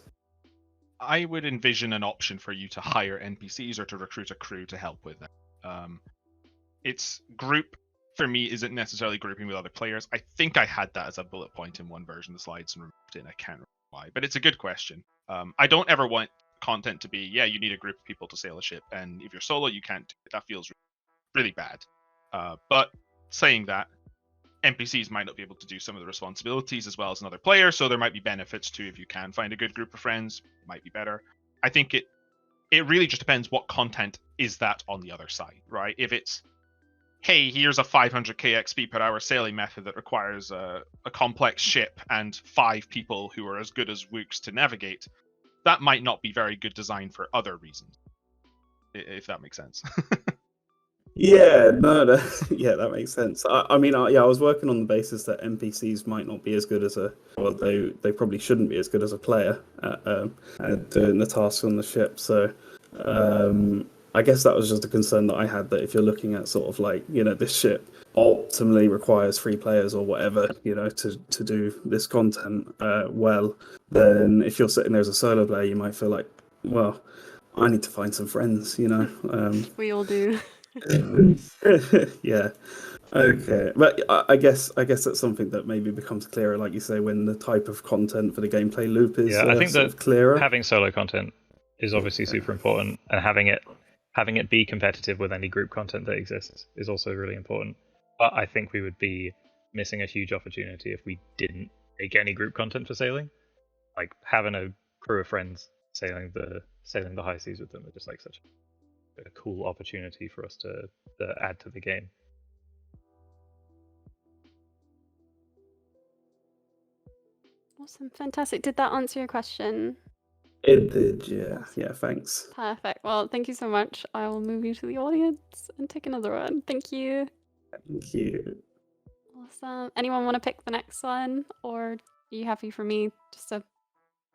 Speaker 3: I would envision an option for you to hire NPCs or to recruit a crew to help with them. It's group, for me, isn't necessarily grouping with other players. I think I had that as a bullet point in one version of the slides and removed it, and I can't remember why, but it's a good question. I don't ever want content to be, you need a group of people to sail a ship, and if you're solo, you can't do it. That feels really bad. But saying that, NPCs might not be able to do some of the responsibilities as well as another player, so there might be benefits too. If you can find a good group of friends, it might be better. I think it really just depends what content is that on the other side, right? If it's, hey, here's a 500k XP per hour sailing method that requires a complex ship and 5 people who are as good as Wooks to navigate, that might not be very good design for other reasons, if that makes sense.
Speaker 5: Yeah, no, that makes sense. I mean, I was working on the basis that NPCs might not be as good as they probably shouldn't be as good as a player at doing the tasks on the ship. So I guess that was just a concern that I had, that if you're looking at sort of like, this ship optimally requires 3 players or whatever, to do this content well, then if you're sitting there as a solo player, you might feel like, well, I need to find some friends,
Speaker 1: We all do.
Speaker 5: Yeah. Okay. But I guess that's something that maybe becomes clearer, like you say, when the type of content for the gameplay loop is
Speaker 2: I think
Speaker 5: sort
Speaker 2: that
Speaker 5: of clearer.
Speaker 2: having solo content is obviously super important, and having it be competitive with any group content that exists is also really important. But I think we would be missing a huge opportunity if we didn't make any group content for sailing. Like having a crew of friends sailing the high seas with them are just like such a cool opportunity for us to add to the game.
Speaker 1: Awesome, fantastic. Did that answer your question?
Speaker 5: It did, yeah. Yeah, thanks.
Speaker 1: Perfect. Well, thank you so much. I will move you to the audience and take another one. Thank you.
Speaker 5: Thank you.
Speaker 1: Awesome. Anyone want to pick the next one, or are you happy for me just to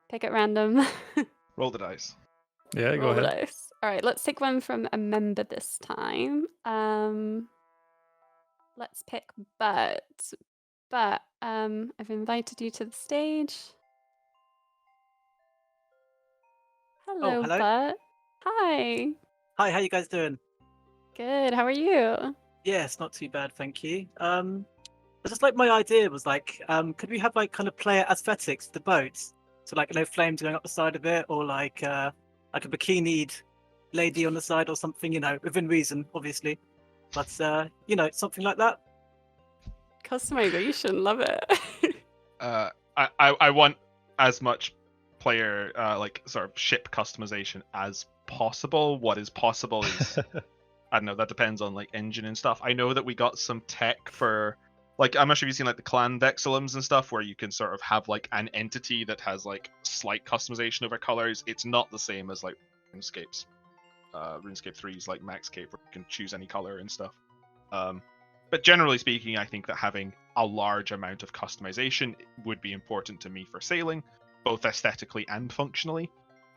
Speaker 1: pick at random?
Speaker 3: Roll the dice.
Speaker 4: Yeah, go
Speaker 1: Roll the
Speaker 4: ahead.
Speaker 1: dice. All right, let's take one from a member this time. Let's pick Bert. Bert, I've invited you to the stage. Hello,
Speaker 6: hello.
Speaker 1: Bert. Hi.
Speaker 6: Hi, how you guys doing?
Speaker 1: Good. How are you?
Speaker 6: Yes, not too bad, thank you. Just like my idea was like, could we have like kind of player aesthetics to the boats? So like, flames going up the side of it, or like a bikinied lady on the side or something, within reason, obviously. But something like that.
Speaker 1: Customization, love it.
Speaker 3: I want as much player sort of ship customization as possible. What is possible is I don't know, that depends on like engine and stuff. I know that we got some tech for like I'm not sure if you've seen like the clan vexillums and stuff where you can sort of have like an entity that has like slight customization over colors. It's not the same as like RuneScape's RuneScape 3's like Maxscape where you can choose any color and stuff. But generally speaking, I think that having a large amount of customization would be important to me for sailing, both aesthetically and functionally.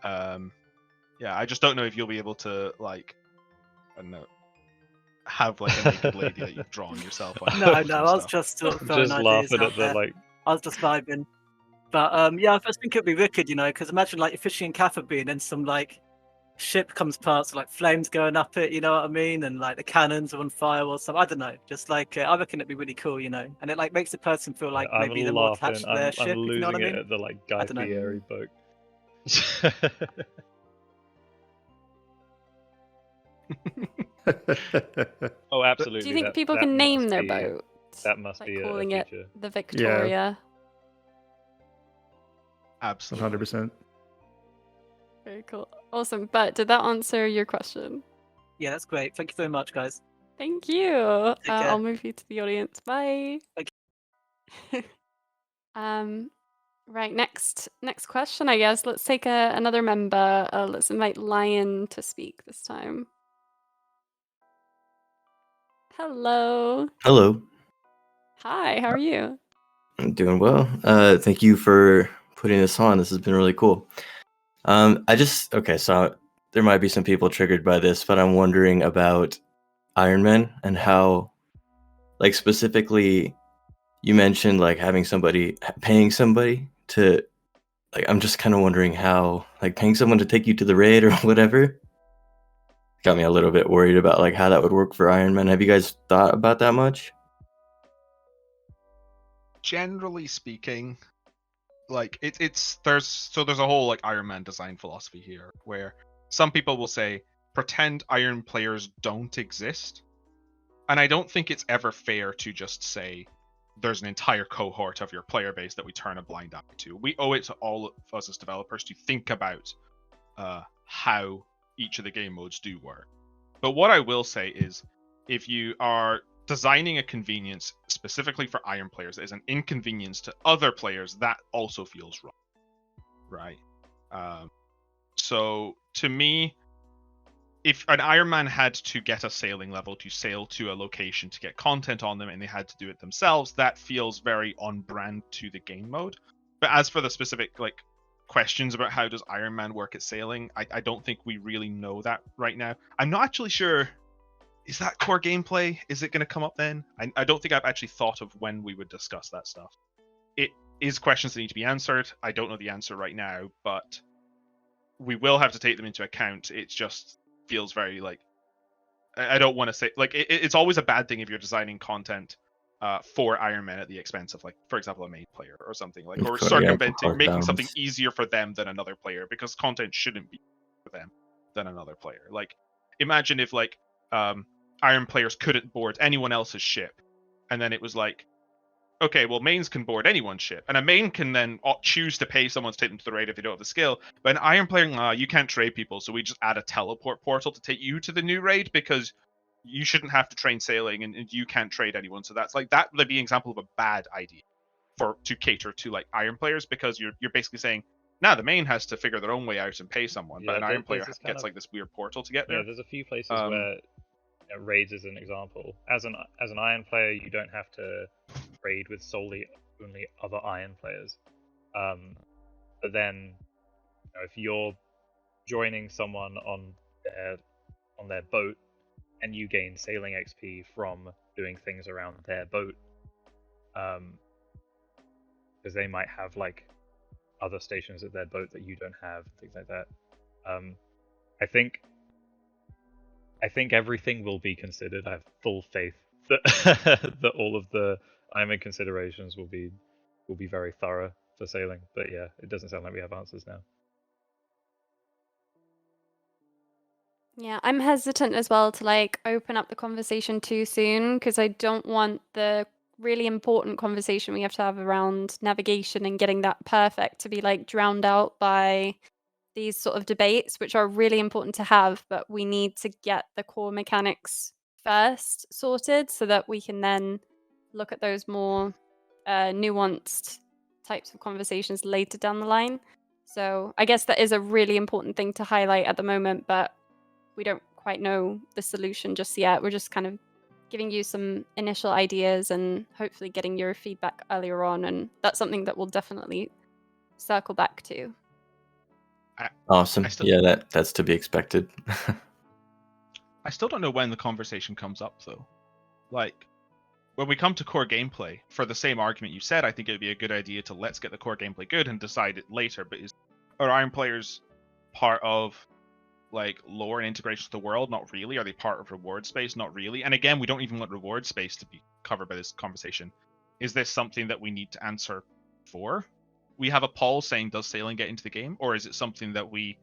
Speaker 3: Yeah, I just don't know if you'll be able to like, I don't know, have like a naked lady that you've drawn yourself. On
Speaker 6: No,
Speaker 3: and
Speaker 6: I was
Speaker 3: stuff.
Speaker 6: just sort of throwing
Speaker 2: Just
Speaker 6: ideas
Speaker 2: laughing
Speaker 6: out
Speaker 2: at the
Speaker 6: there.
Speaker 2: like.
Speaker 6: I was just vibing. But yeah, I just think it'd be wicked, you know, because imagine like you're fishing in Catherby and then some like ship comes past, like flames going up it, you know what I mean? And like the cannons are on fire or something. I don't know. Just like I reckon it'd be really cool, you know. And it like makes the person feel like
Speaker 2: I'm
Speaker 6: maybe they're more
Speaker 2: laughing.
Speaker 6: attached to their
Speaker 2: I'm
Speaker 6: ship, if you know what I
Speaker 2: losing it
Speaker 6: mean?
Speaker 2: at the like Guy
Speaker 6: don't know.
Speaker 2: Fieri book. Oh, absolutely.
Speaker 1: Do you think
Speaker 2: that,
Speaker 1: people
Speaker 2: that
Speaker 1: can name
Speaker 2: must
Speaker 1: their
Speaker 2: be-
Speaker 1: boat?
Speaker 2: That must
Speaker 1: Like
Speaker 2: be a
Speaker 1: calling it
Speaker 2: feature.
Speaker 1: the Victoria.
Speaker 3: Absolutely.
Speaker 4: 100%.
Speaker 1: Very cool. Awesome. But did that answer your question?
Speaker 6: Yeah, that's great. Thank you very much, guys.
Speaker 1: Thank you.
Speaker 6: Take care.
Speaker 1: I'll move you to the audience. Bye.
Speaker 6: Thank
Speaker 1: Right, next question, I guess. Let's take another member. Let's invite Lion to speak this time. Hello.
Speaker 7: Hello,
Speaker 1: Hi, how are you?
Speaker 7: I'm doing well. Thank you for putting this on. This has been really cool. So there might be some people triggered by this, but I'm wondering about Ironmen and how, like specifically, you mentioned like paying somebody to, like, I'm just kind of wondering how, like, paying someone to take you to the raid or whatever. Got me a little bit worried about like how that would work for Ironmen. Have you guys thought about that much?
Speaker 3: Generally speaking, like there's a whole like Iron Man design philosophy here where some people will say pretend Iron players don't exist, and I don't think it's ever fair to just say there's an entire cohort of your player base that we turn a blind eye to. We owe it to all of us as developers to think about how each of the game modes do work. But what I will say is, if you are designing a convenience specifically for Iron players that is an inconvenience to other players, that also feels wrong, right? So to me, if an Iron Man had to get a sailing level to sail to a location to get content on them and they had to do it themselves, that feels very on brand to the game mode. But as for the specific like questions about how does Iron Man work at sailing, I don't think we really know that right now. I'm not actually sure. Is that core gameplay? Is it going to come up then? I don't think I've actually thought of when we would discuss that stuff. It is questions that need to be answered. I don't know the answer right now, but we will have to take them into account. It just feels very like, I don't want to say, like, it's always a bad thing if you're designing content for Iron Man at the expense of, like, for example, a main player or something, like, or circumventing, making something easier for them than another player, because content shouldn't be for them than another player. Like, imagine if, like, Iron players couldn't board anyone else's ship, and then it was like, okay, well, mains can board anyone's ship, and a main can then choose to pay someone to take them to the raid if they don't have the skill. But an Iron player, you can't trade people, so we just add a teleport portal to take you to the new raid because you shouldn't have to train sailing and you can't trade anyone. So that's like, that would be an example of a bad idea to cater to like Iron players, because you're basically saying, now the main has to figure their own way out and pay someone, but an Iron player gets like this weird portal to get there.
Speaker 2: Yeah, there's a few places where raids is an example. As an Iron player, you don't have to raid with only other Iron players. But then, if you're joining someone on their boat and you gain sailing XP from doing things around their boat, because they might have like other stations at their boat that you don't have, things like that. I think everything will be considered. I have full faith that that all of the Ironman considerations will be very thorough for sailing. But yeah, it doesn't sound like we have answers now.
Speaker 1: Yeah, I'm hesitant as well to like open up the conversation too soon, because I don't want the really important conversation we have to have around navigation and getting that perfect to be like drowned out by these sort of debates, which are really important to have, but we need to get the core mechanics first sorted so that we can then look at those more nuanced types of conversations later down the line. So I guess that is a really important thing to highlight at the moment, but we don't quite know the solution just yet. We're just kind of giving you some initial ideas and hopefully getting your feedback earlier on, and that's something that we'll definitely circle back to.
Speaker 7: Awesome. Yeah, that's to be expected.
Speaker 3: I still don't know when the conversation comes up, though. Like, when we come to core gameplay, for the same argument you said, I think it would be a good idea to let's get the core gameplay good and decide it later. But are Iron players part of, like, lore and integration to the world? Not really. Are they part of reward space? Not really. And again, we don't even want reward space to be covered by this conversation. Is this something that we need to answer for? We have a poll saying, does sailing get into the game? Or is it something that we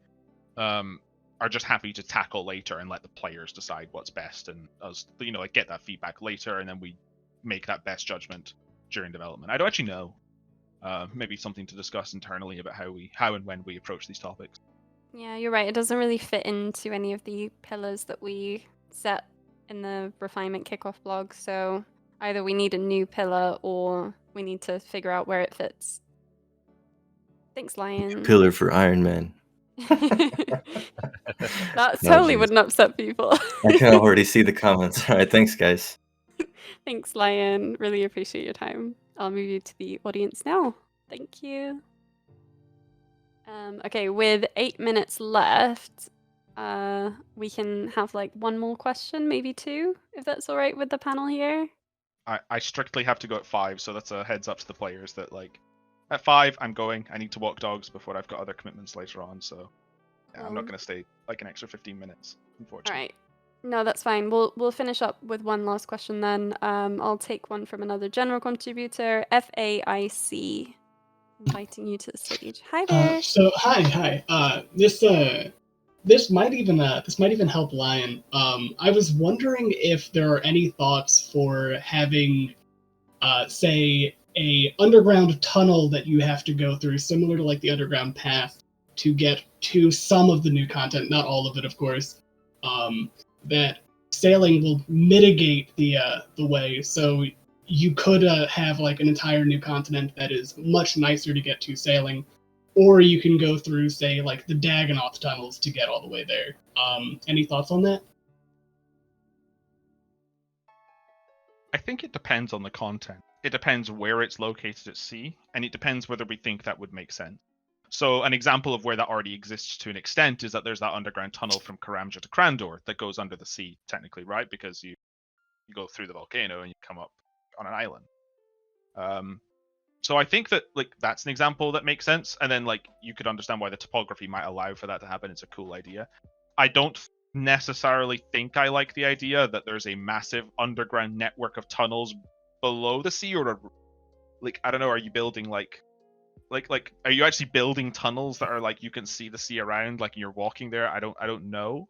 Speaker 3: are just happy to tackle later and let the players decide what's best, and us, like, get that feedback later, and then we make that best judgment during development? I don't actually know. Maybe something to discuss internally about how and when we approach these topics.
Speaker 1: Yeah, you're right. It doesn't really fit into any of the pillars that we set in the refinement kickoff blog. So either we need a new pillar or we need to figure out where it fits. Thanks, Lion.
Speaker 7: Pillar for Ironmen.
Speaker 1: That totally wouldn't upset people.
Speaker 7: I can already see the comments. All right, thanks, guys.
Speaker 1: Thanks, Lion. Really appreciate your time. I'll move you to the audience now. Thank you. Okay, with 8 minutes left, we can have like one more question, maybe two, if that's all right with the panel here.
Speaker 3: I strictly have to go at 5, so that's a heads up to the players that, like, at 5 I'm going. I need to walk dogs before I've got other commitments later on, so yeah, I'm not going to stay like an extra 15 minutes, unfortunately.
Speaker 1: All right. No, that's fine. We'll finish up with one last question then. I'll take one from another general contributor, FAIC. Inviting you to the stage. Hi there.
Speaker 8: Hi. This might even help Lion. I was wondering if there are any thoughts for having, say, a underground tunnel that you have to go through, similar to like the underground path, to get to some of the new content, not all of it, of course. That sailing will mitigate the way, so you could have like an entire new continent that is much nicer to get to sailing, or you can go through, say, like the Dagonoth tunnels to get all the way there. Any thoughts on that?
Speaker 3: I think it depends on the content. It depends where it's located at sea, and it depends whether we think that would make sense. So an example of where that already exists to an extent is that there's that underground tunnel from Karamja to Krandor that goes under the sea, technically, right? Because you go through the volcano and you come up on an island. So I think that, like, that's an example that makes sense, and then, like, you could understand why the topography might allow for that to happen. It's a cool idea. I don't necessarily think I like the idea that there's a massive underground network of tunnels below the sea, or like, I don't know, are you building like are you actually building tunnels that are like you can see the sea around, like you're walking there? I don't know.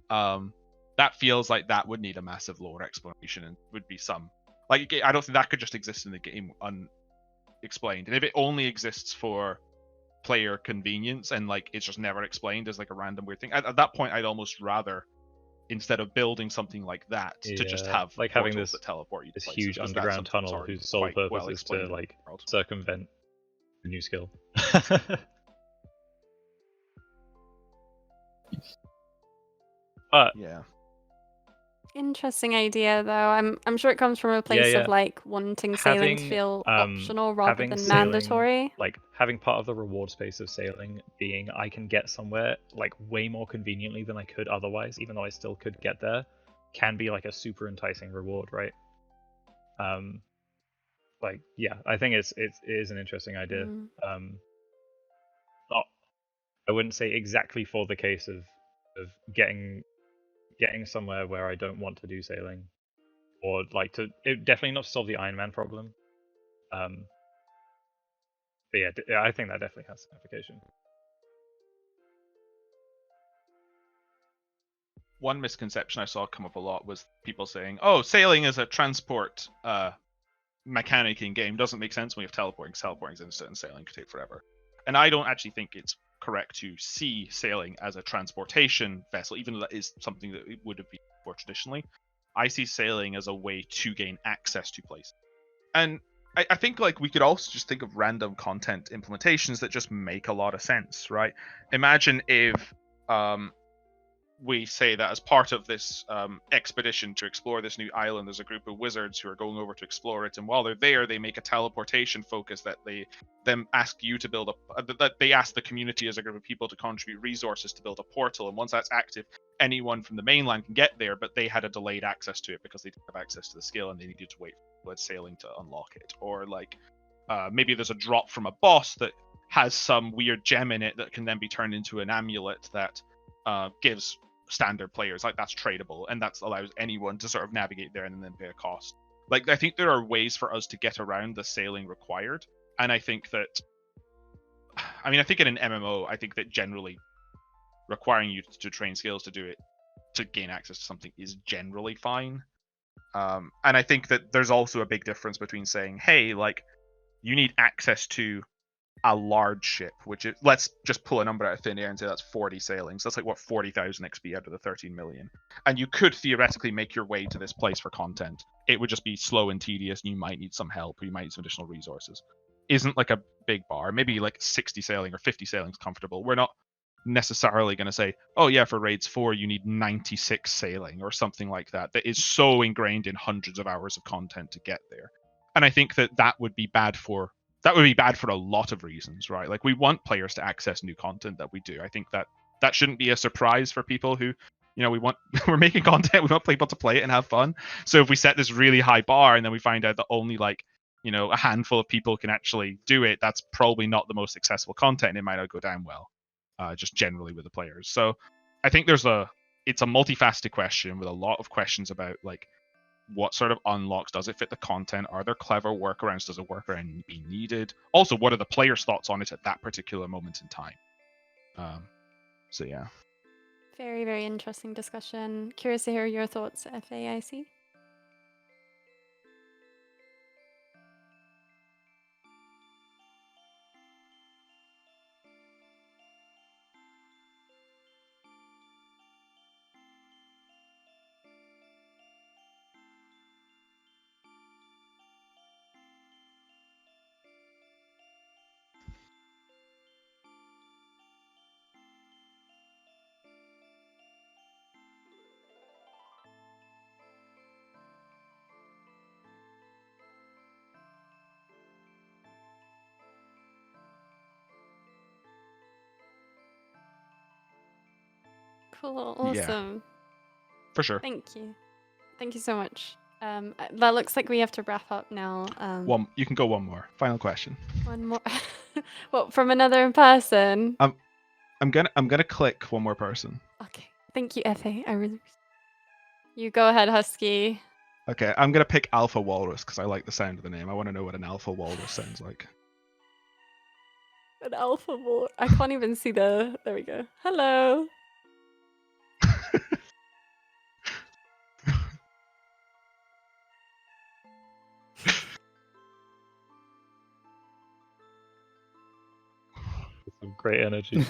Speaker 3: That feels like that would need a massive lore explanation, and would be some, like, I don't think that could just exist in the game unexplained. And if it only exists for player convenience and like it's just never explained as like a random weird thing, at that point I'd almost rather, instead of building something like that, to just have
Speaker 2: like having
Speaker 3: this that teleport you to
Speaker 2: this
Speaker 3: places,
Speaker 2: huge underground tunnel whose sole purpose is to like circumvent the new skill. But
Speaker 3: yeah,
Speaker 1: Interesting idea, though. I'm sure it comes from a place of like wanting sailing to feel optional rather than
Speaker 2: sailing,
Speaker 1: mandatory.
Speaker 2: Like having part of the reward space of sailing being I can get somewhere like way more conveniently than I could otherwise, even though I still could get there, can be like a super enticing reward, right? Like, yeah, I think it is an interesting idea. Not, I wouldn't say exactly for the case of getting somewhere where I don't want to do sailing, or like definitely not to solve the Iron Man problem. But yeah, I think that definitely has some application.
Speaker 3: One misconception I saw come up a lot was people saying, "Oh, sailing is a transport mechanic in game. Doesn't make sense when we have teleporting. Teleporting's instant, and sailing could take forever." And I don't actually think it's correct to see sailing as a transportation vessel, even though that is something that it would have been more traditionally. I see sailing as a way to gain access to places. And I think like we could also just think of random content implementations that just make a lot of sense, right? Imagine if we say that as part of this expedition to explore this new island, there's a group of wizards who are going over to explore it, and while they're there, they make a teleportation focus that they then ask you to build that they ask the community as a group of people to contribute resources to build a portal, and once that's active, anyone from the mainland can get there, but they had a delayed access to it because they didn't have access to the skill and they needed to wait for blood sailing to unlock it. Or like maybe there's a drop from a boss that has some weird gem in it that can then be turned into an amulet that gives standard players, like that's tradable, and that allows anyone to sort of navigate there and then pay a cost. Like I think there are ways for us to get around the sailing required, and I think that I think in an MMO, I think that generally requiring you to train skills to do it to gain access to something is generally fine. And I think that there's also a big difference between saying, hey, like you need access to a large ship, which is, let's just pull a number out of thin air and say that's 40 sailings. That's like what, 40,000 XP out of the 13 million. And you could theoretically make your way to this place for content. It would just be slow and tedious, and you might need some help, or you might need some additional resources. Isn't like a big bar. Maybe like 60 sailing or 50 sailings comfortable. We're not necessarily going to say, oh yeah, for raids 4 you need 96 sailing or something like that. That is so ingrained in hundreds of hours of content to get there. And I think that would be bad for a lot of reasons, right? Like we want players to access new content that we do. I think that shouldn't be a surprise for people who, we're making content, we want people to play it and have fun. So if we set this really high bar and then we find out that only like, a handful of people can actually do it, that's probably not the most accessible content, and it might not go down well, just generally with the players. So I think it's a multifaceted question with a lot of questions about like, what sort of unlocks, does it fit the content, are there clever workarounds, does a workaround be needed, also what are the players' thoughts on it at that particular moment in time. So yeah,
Speaker 1: Very, very interesting discussion. Curious to hear your thoughts, FAIC. Cool, awesome.
Speaker 3: Yeah, for sure.
Speaker 1: Thank you so much. That looks like we have to wrap up now.
Speaker 3: You can go one more final question.
Speaker 1: One more. What, from another person?
Speaker 3: I'm gonna click one more person.
Speaker 1: Okay, thank you, FA. I really. You go ahead, Husky.
Speaker 3: Okay, I'm gonna pick Alpha Walrus because I like the sound of the name. I want to know what an Alpha Walrus sounds like.
Speaker 1: An alpha war. I can't even see the. There we go. Hello.
Speaker 2: Some great energy.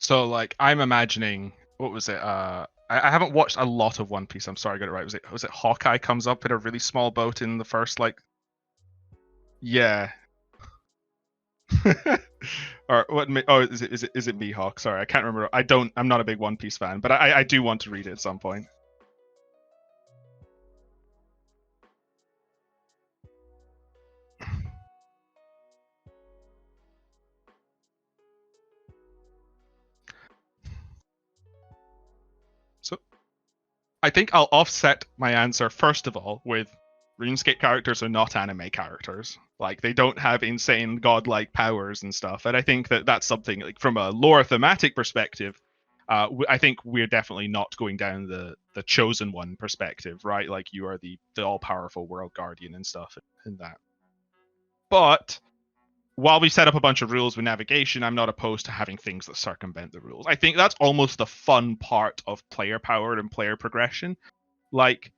Speaker 3: So like I'm imagining, what was it? I haven't watched a lot of One Piece. I'm sorry, I got it right. Was it Hawkeye comes up in a really small boat in the first like? Yeah. Or what? Oh, is it Mihawk? Sorry, I can't remember. I'm not a big One Piece fan, but I do want to read it at some point. So I think I'll offset my answer first of all with RuneScape characters are not anime characters. Like they don't have insane godlike powers and stuff. And I think that that's something like from a lore thematic perspective. I think we're definitely not going down the chosen one perspective, right? Like you are the all powerful world guardian and stuff in that. But while we set up a bunch of rules with navigation, I'm not opposed to having things that circumvent the rules. I think that's almost the fun part of player power and player progression. Like,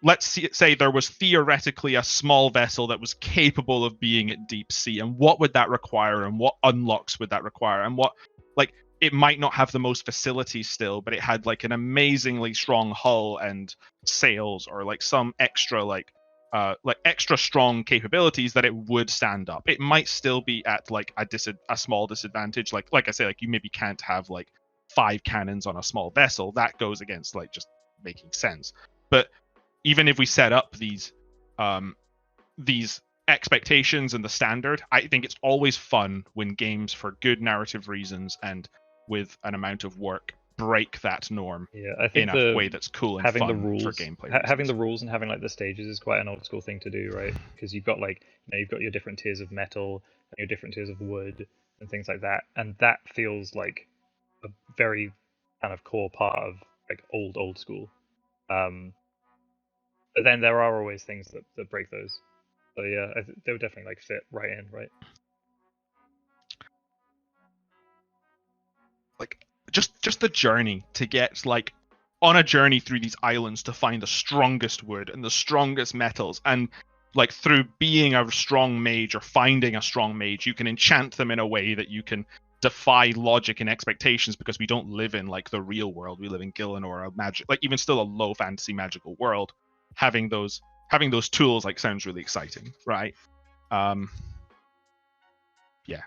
Speaker 3: let's say there was theoretically a small vessel that was capable of being at deep sea, and what would that require, and what unlocks would that require, and what, like, it might not have the most facilities still, but it had like an amazingly strong hull and sails, or like some extra like extra strong capabilities that it would stand up. It might still be at like a small disadvantage. Like I say, like you maybe can't have like 5 cannons on a small vessel. That goes against like just making sense. But even if we set up these expectations and the standard, I think it's always fun when games, for good narrative reasons and with an amount of work, break that norm
Speaker 2: I think
Speaker 3: in a way that's cool and
Speaker 2: having
Speaker 3: fun
Speaker 2: the rules
Speaker 3: for gameplay.
Speaker 2: Having the rules and having like the stages is quite an old school thing to do, right? Because you've got like you've got your different tiers of metal and your different tiers of wood and things like that, and that feels like a very kind of core part of like old school. But then there are always things that break those. So yeah, they would definitely like fit right in, right?
Speaker 3: Like just the journey to get like on a journey through these islands to find the strongest wood and the strongest metals, and like through being a strong mage or finding a strong mage, you can enchant them in a way that you can defy logic and expectations, because we don't live in like the real world. We live in Gillinor, a magic, like even still a low fantasy magical world. Having those tools like sounds really exciting, right? Yeah.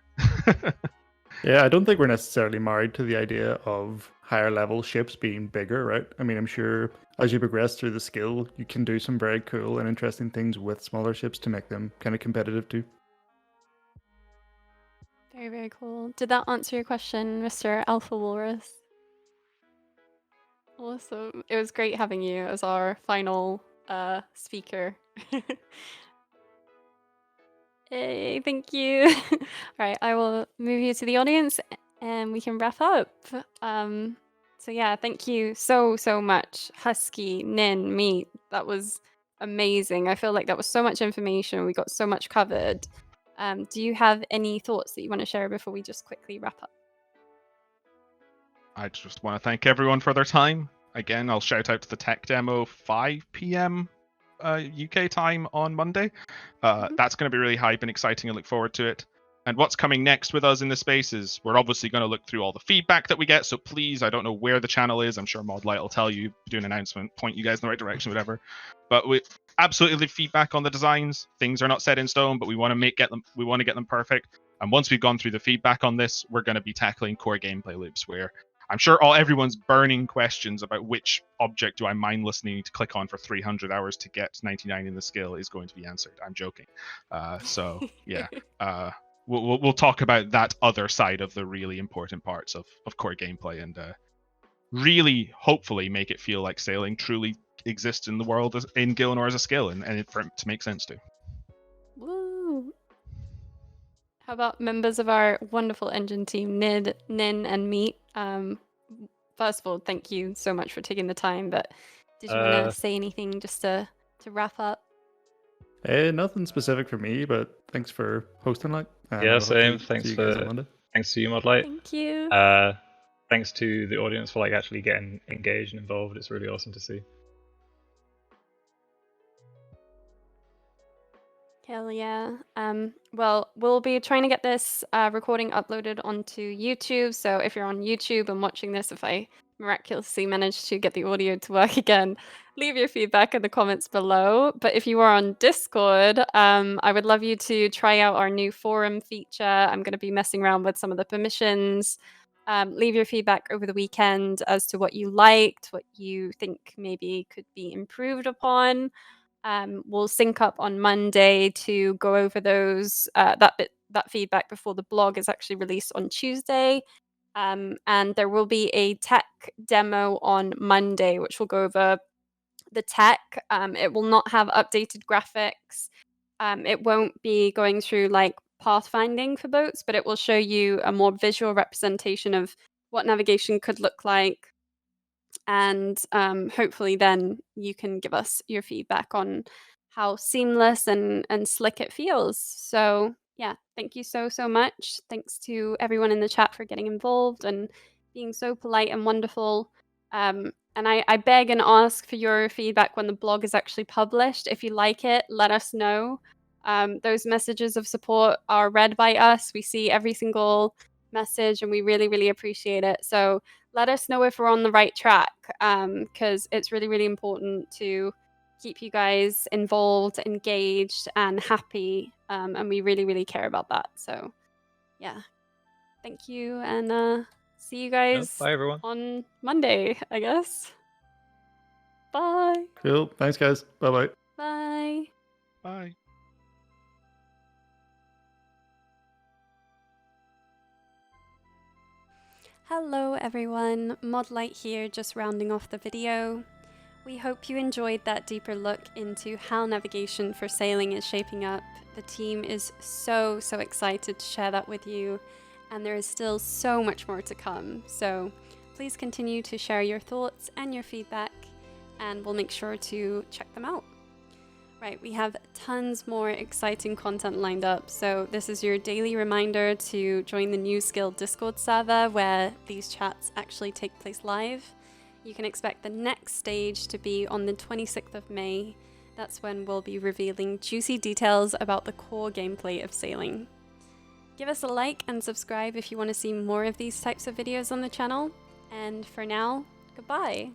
Speaker 4: Yeah, I don't think we're necessarily married to the idea of higher level ships being bigger, right? I mean, I'm sure as you progress through the skill, you can do some very cool and interesting things with smaller ships to make them kind of competitive too.
Speaker 1: Very, very cool. Did that answer your question, Mr. Alpha Walrus? Awesome. It was great having you as our final speaker. Hey, thank you. All right, I will move you to the audience and we can wrap up. So yeah, thank you so much, Husky, Nin, Meat. That was amazing. I feel like that was so much information. We got so much covered. Do you have any thoughts that you want to share before we just quickly wrap up?
Speaker 3: I just want to thank everyone for their time. Again, I'll shout out to the tech demo, 5 p.m. UK time on Monday. That's going to be really hype and exciting. I look forward to it. And what's coming next with us in the space is we're obviously going to look through all the feedback that we get. So please, I don't know where the channel is. I'm sure Modlight will tell you, do an announcement, point you guys in the right direction, whatever. But we absolutely leave feedback on the designs. Things are not set in stone, but we want to get them perfect. And once we've gone through the feedback on this, we're going to be tackling core gameplay loops, where I'm sure everyone's burning questions about which object do I mindlessly need to click on for 300 hours to get 99 in the skill is going to be answered. I'm joking. So yeah, we'll talk about that other side of the really important parts of core gameplay, and really hopefully make it feel like sailing truly exists in the world in Gillinor as a skill, and for it to make sense to.
Speaker 1: Woo! How about members of our wonderful engine team, Nin, and Meat? First of all, thank you so much for taking the time, but did you want to say anything just to wrap up?
Speaker 4: Nothing specific for me, but thanks for hosting, like.
Speaker 2: Yeah, same. Thanks to you, Modlight.
Speaker 1: Thank you.
Speaker 2: Thanks to the audience for like actually getting engaged and involved. It's really awesome to see.
Speaker 1: Hell yeah. Well, we'll be trying to get this recording uploaded onto YouTube. So if you're on YouTube and watching this, if I miraculously manage to get the audio to work again, leave your feedback in the comments below. But if you are on Discord, I would love you to try out our new forum feature. I'm going to be messing around with some of the permissions. Leave your feedback over the weekend as to what you liked, what you think maybe could be improved upon. We'll sync up on Monday to go over those that feedback before the blog is actually released on Tuesday. And there will be a tech demo on Monday, which will go over the tech. It will not have updated graphics. It won't be going through like pathfinding for boats, but it will show you a more visual representation of what navigation could look like. And hopefully then you can give us your feedback on how seamless and slick it feels. So yeah, thank you so much. Thanks to everyone in the chat for getting involved and being so polite and wonderful. And I beg and ask for your feedback when the blog is actually published. If you like it, let us know. Those messages of support are read by us. We see every single message and we really appreciate it. So let us know if we're on the right track, because it's really important to keep you guys involved, engaged, and happy. And we really care about that. So yeah, thank you, and see you guys
Speaker 2: Bye, everyone.
Speaker 1: on Monday, I guess. Bye.
Speaker 4: Cool. Thanks, guys. Bye-bye.
Speaker 1: Bye.
Speaker 3: Bye.
Speaker 1: Hello everyone, Modlight here, just rounding off the video. We hope you enjoyed that deeper look into how navigation for sailing is shaping up. The team is so excited to share that with you, and there is still so much more to come. So please continue to share your thoughts and your feedback, and we'll make sure to check them out. Right, we have tons more exciting content lined up, so this is your daily reminder to join the New Skill Discord server where these chats actually take place live. You can expect the next stage to be on the 26th of May. That's when we'll be revealing juicy details about the core gameplay of sailing. Give us a like and subscribe if you want to see more of these types of videos on the channel, and for now, goodbye!